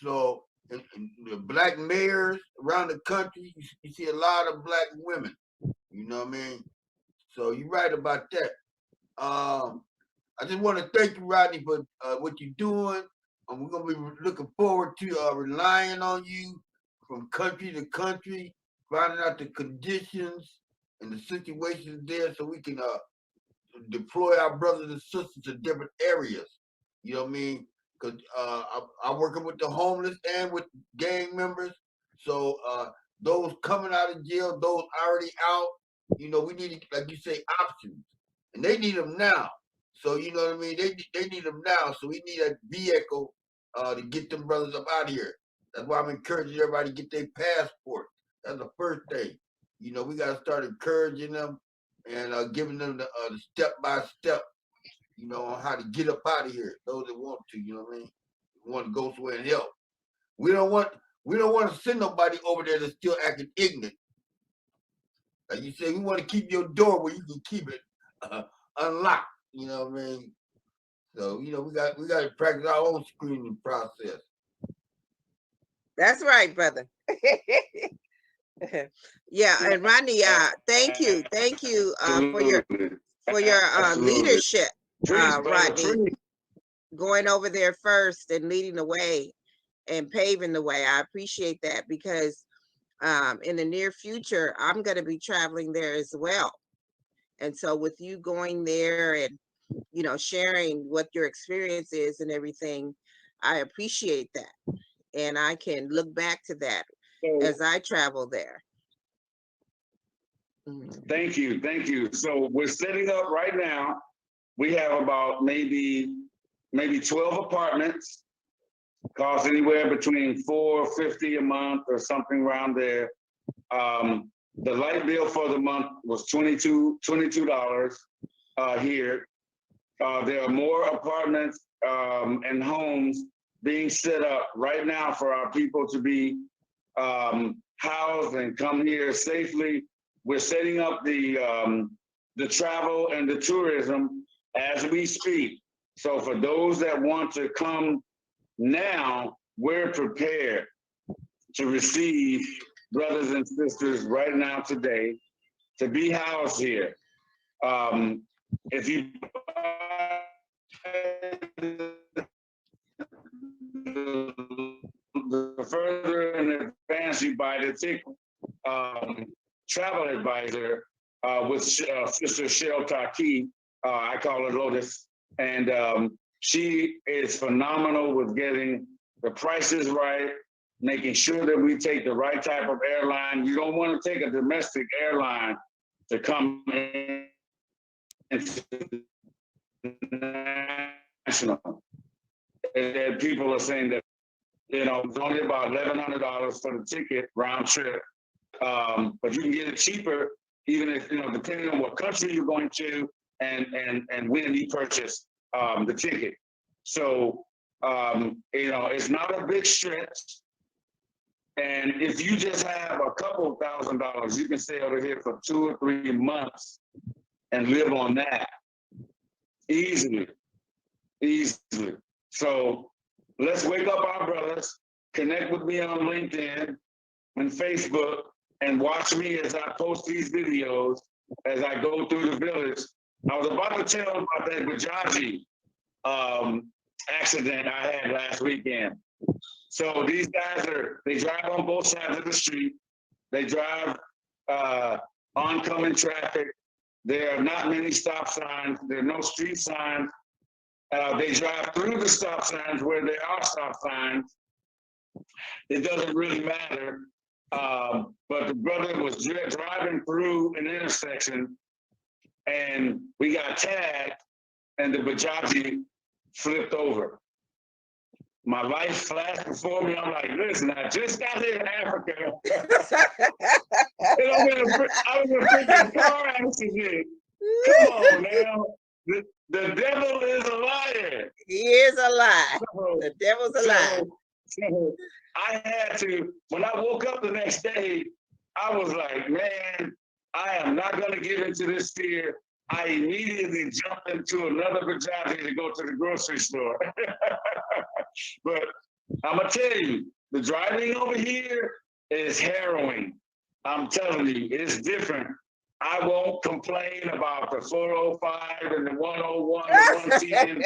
So, and the black mayors around the country, you see a lot of black women. You know what I mean? So you're right about that. I just want to thank you, Rodney, for what you're doing. We're going to be looking forward to relying on you from country to country, finding out the conditions and the situations there so we can deploy our brothers and sisters to different areas. You know what I mean? Because I'm working with the homeless and with gang members. So those coming out of jail, those already out, you know, we need, like you say, options. And they need them now. So, you know what I mean? They need them now. So we need a vehicle to get them brothers up out of here. That's why I'm encouraging everybody to get their passport. That's the first thing. You know, we got to start encouraging them and giving them the step-by-step, you know, on how to get up out of here. Those that want to, you know what I mean? Want to go somewhere and help. We don't want to send nobody over there that's still acting ignorant. Like you say, we want to keep your door where you can keep it unlocked. You know what I mean? So, you know, we got to practice our own screening process. That's right, brother. Yeah, and Rodney, thank you for your leadership, Rodney, going over there first and leading the way. and paving the way. I appreciate that because in the near future, I'm going to be traveling there as well. And so with you going there and, you know, sharing what your experience is and everything, I appreciate that. And I can look back to that as I travel there. Thank you. Thank you. So we're setting up right now. We have about maybe 12 apartments, cost anywhere between $450 a month or something around there. The light bill for the month was $22 here. There are more apartments and homes being set up right now for our people to be housed and come here safely. We're setting up the travel and the tourism as we speak. So for those that want to come now, we're prepared to receive brothers and sisters right now today to be housed here. If you the further in advance you buy the ticket, travel advisor with Sister Cheryl Taki, I call her Lotus, and she is phenomenal with getting the prices right, making sure that we take the right type of airline. You don't want to take a domestic airline to come into national. And people are saying that, you know, it's only about $1,100 for the ticket round trip. But you can get it cheaper, even if, you know, depending on what country you're going to and when you purchase the ticket. So, you know, it's not a big stretch. And if you just have a couple $1,000s, you can stay over here for 2 or 3 months and live on that easily. So let's wake up our brothers, connect with me on LinkedIn and Facebook, and watch me as I post these videos as I go through the village. I was about to tell about that Bajaji accident I had last weekend. So these guys they drive on both sides of the street. They drive oncoming traffic. There are not many stop signs. There are no street signs. They drive through the stop signs where there are stop signs. It doesn't really matter. But the brother was driving through an intersection and we got tagged and the Bajaji flipped over. My life flashed before me. I'm like, listen, I just got here in Africa. And I was in a freaking car accident. Come on, man. The devil is a liar. He is a lie. The devil's a lie. So I had to, when I woke up the next day, I was like, man, I am not going to give into this fear. I immediately jumped into another Bajaji to go to the grocery store. But I'm going to tell you, the driving over here is harrowing. I'm telling you, it's different. I won't complain about the 405 and the 101 and 110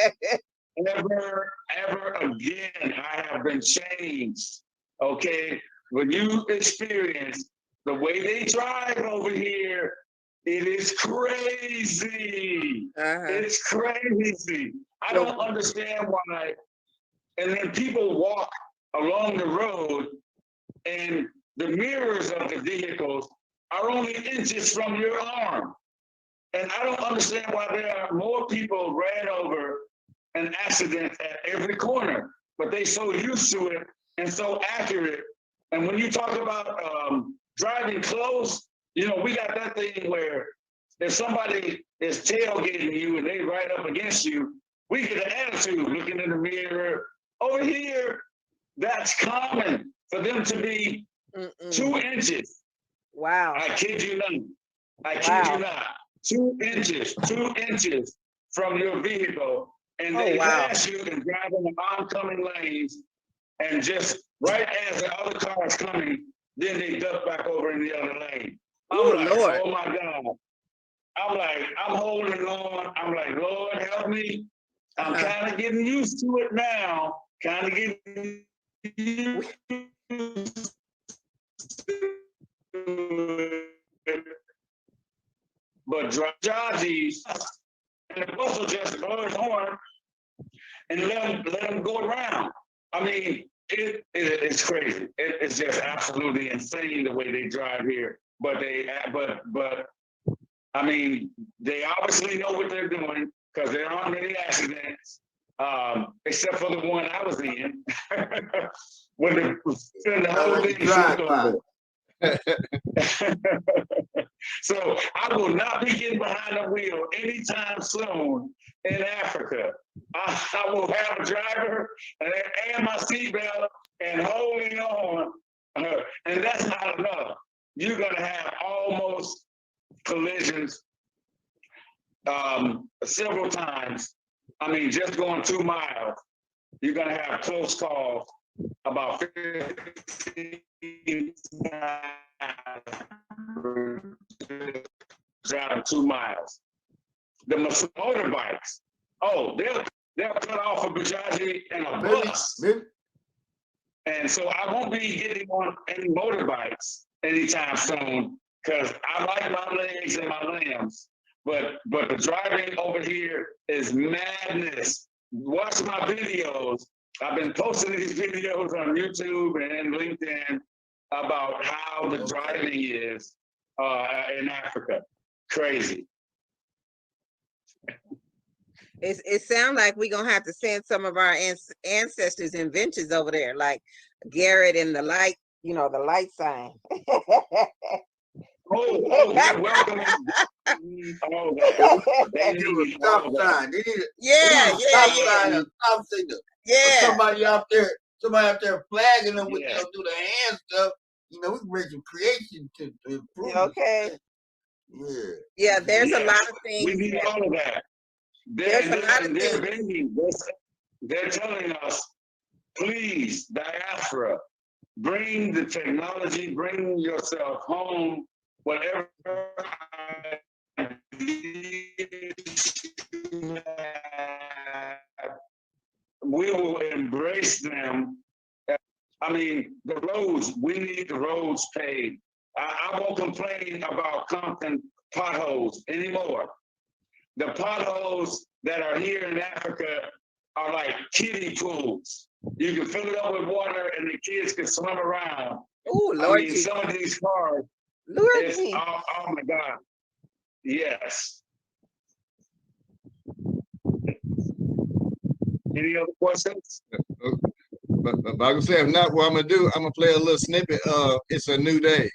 ever again. I have been changed, okay? When you experience the way they drive over here, it is crazy. It's crazy. I don't understand why. And then people walk along the road and the mirrors of the vehicles are only inches from your arm. And I don't understand why there are more people ran over an accident at every corner, but they so used to it and so accurate. And when you talk about driving close, you know, we got that thing where if somebody is tailgating you and they right up against you, we get an attitude looking in the mirror. Over here, that's common for them to be 2 inches. Wow. I kid you not. I kid you not. 2 inches from your vehicle, and they pass you and drive in the oncoming lanes, and just right as the other car is coming, then they duck back over in the other lane. I'm like, Lord. Oh my God. I'm like, I'm holding on. I'm like, Lord, help me. I'm kind of getting used to it now. Kind of getting But Jaji's and the bus will just blow his horn and let them go around. I mean, it's crazy. It's just absolutely insane the way they drive here. But I mean, they obviously know what they're doing because there aren't many accidents, except for the one I was in. When the whole thing drive-by. So I will not be getting behind the wheel anytime soon in Africa. I will have a driver and my seatbelt and holding on. And that's not enough. You're going to have almost collisions several times. I mean, just going 2 miles, you're going to have close calls about 15 driving 2 miles. The motorbikes, oh, they'll cut off a Bajaji and a bus. And so I won't be getting on any motorbikes anytime soon because I like my legs and my limbs. But the driving over here is madness. Watch my videos. I've been posting these videos on YouTube and LinkedIn about how the driving is in Africa. Crazy. It sounds like we're gonna have to send some of our ancestors' inventions over there, like Garrett and the light, the light sign. Oh, you're welcome. They need a stop sign. They need a Yeah. stop signal. Yeah. Somebody out there flagging them with do the hand stuff. We can bring some creation to improve. Okay. Yeah. Yeah, there's a lot of things. We need all of that. There's a lot of things. They're telling us, please, diaspora, bring the technology, bring yourself home, whatever we will embrace them. I mean, the roads, we need the roads paved. I won't complain about Compton potholes anymore. The potholes that are here in Africa are like kiddie pools. You can fill it up with water and the kids can swim around. Oh, Lord. I mean, some of these cars, oh my God. Yes. Any other questions? But like I said, if not, what I'm gonna do, I'm gonna play a little snippet of "It's a New Day"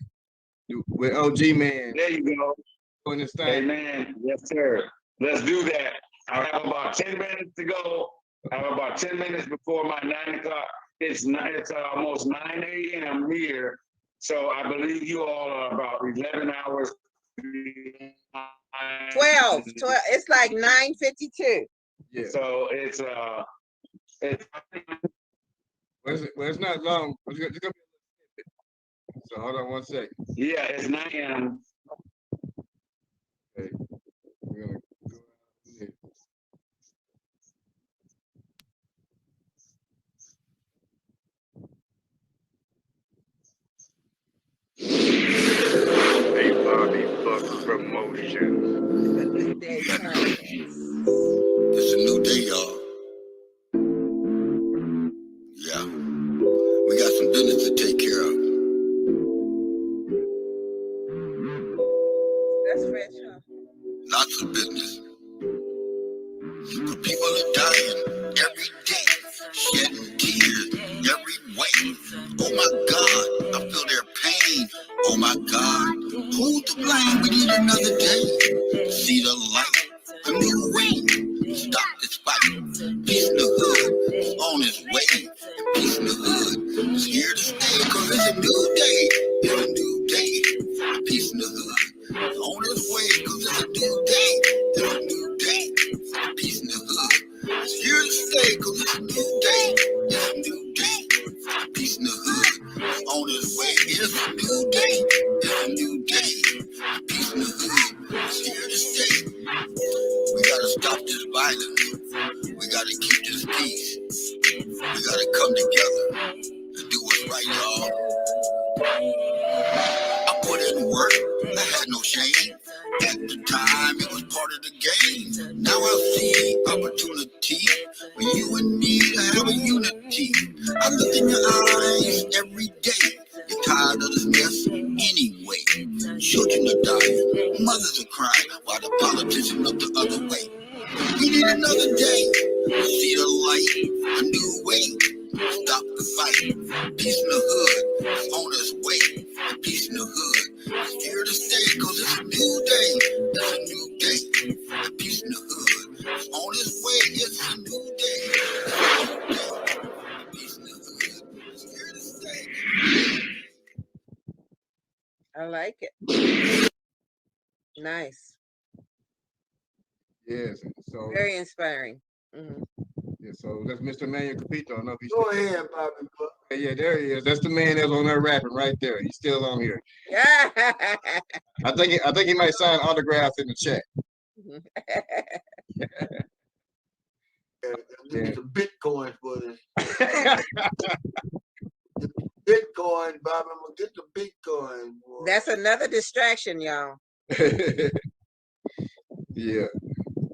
with OG Man. There you go. Doing this thing. Hey man, yes sir. Let's do that. I have about 10 minutes to go. I have about 10 minutes before my 9 o'clock. It's almost 9 a.m. here. So I believe you all are about 11 hours. 12. It's like 9:52. Yeah. So it's well, it's not long. It's gonna be a little snippet. So hold on one second. Yeah, it's 9 a.m. Okay. We're gonna go out here. Hey, Bobby Buck Promotions. It's a new day, y'all. Yeah. We got some business to take care of. That's fresh, huh? Lots of business. The people are dying every day, shedding tears every way. Oh my God, I feel their pain. Oh my God, who's to blame? We need another day. See the light, a new way. Stop this fight. Peace in the hood is on its way. Peace in the hood is here to stay. Cause it's a new day. It's a new day. Peace in the hood is on its way. Cause it's a new day. It's a new day. Peace in the hood. It's here to stay, cause it's a new day. It's a new day. Peace in the hood. It's on its way. It's a new day. It's a new day. Peace in the hood. It's here to stay. We gotta stop this violence. We gotta keep this peace. We gotta come together. fame. At the time, it was part of the game. Now I see opportunity for you and me to have a unity. I look in your eyes every day. You're tired of this mess anyway. Children are dying, mothers are crying, while the politicians look the other way. We need another day to see the light, a new way. Stop the fight. Peace in the hood is on its way. Peace in the hood is here to stay, cause it's a new day. It's a new day. Peace in the hood is on its way. It's a new day. Peace in the hood is here to stay. I like it. Nice. Yes. So Very inspiring. yeah, so that's Mr. Emmanuel Capito. I don't know if he's Go still ahead, Bobby Buck. yeah, there he is. That's the man that's on there rapping right there. He's still on here. Yeah. I think he might sign autographs in the chat. Give me some Bitcoin for this. Bitcoin, Bobby. I'm gonna get the Bitcoin. Boy. That's another distraction, y'all. Yeah.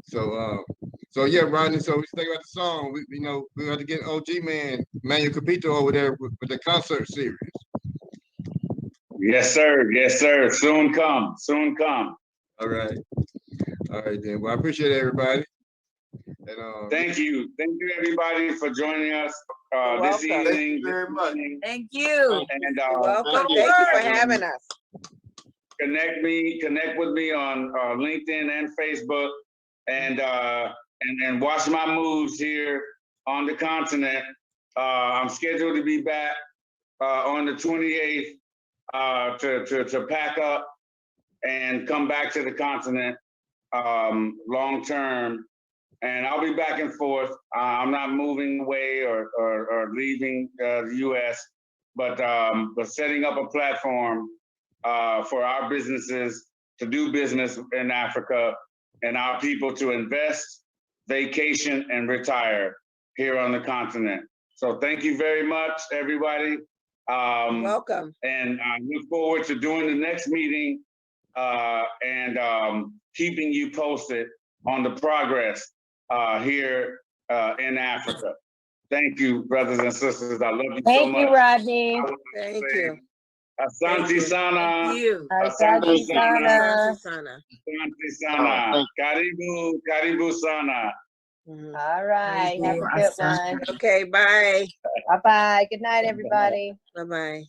So yeah, Rodney. So we think about the song. We have to get OG man Emmanuel Capito over there with the concert series. Yes, sir. Yes, sir. Soon come. Soon come. All right. All right then. Well, I appreciate everybody. And Thank you. Thank you, everybody, for joining us this welcome. evening. Thank you very much. Thank you. And You're welcome. Thank you for having us. Connect with me on LinkedIn and Facebook, and watch my moves here on the continent. I'm scheduled to be back on the 28th to pack up and come back to the continent long term. And I'll be back and forth. I'm not moving away or leaving the U.S., but setting up a platform for our businesses to do business in Africa and our people to invest, vacation, and retire here on the continent. So thank you very much, everybody. Welcome. And I look forward to doing the next meeting and keeping you posted on the progress here in Africa. Thank you, brothers and sisters. I love you so much. Thank you, Rodney. Thank you. Asante sana. Thank you. Asante sana. Sana. Asante sana. Karibu, karibu sana. All right. Have a good one. Okay, bye. Bye-bye. Good night, everybody. Bye-bye.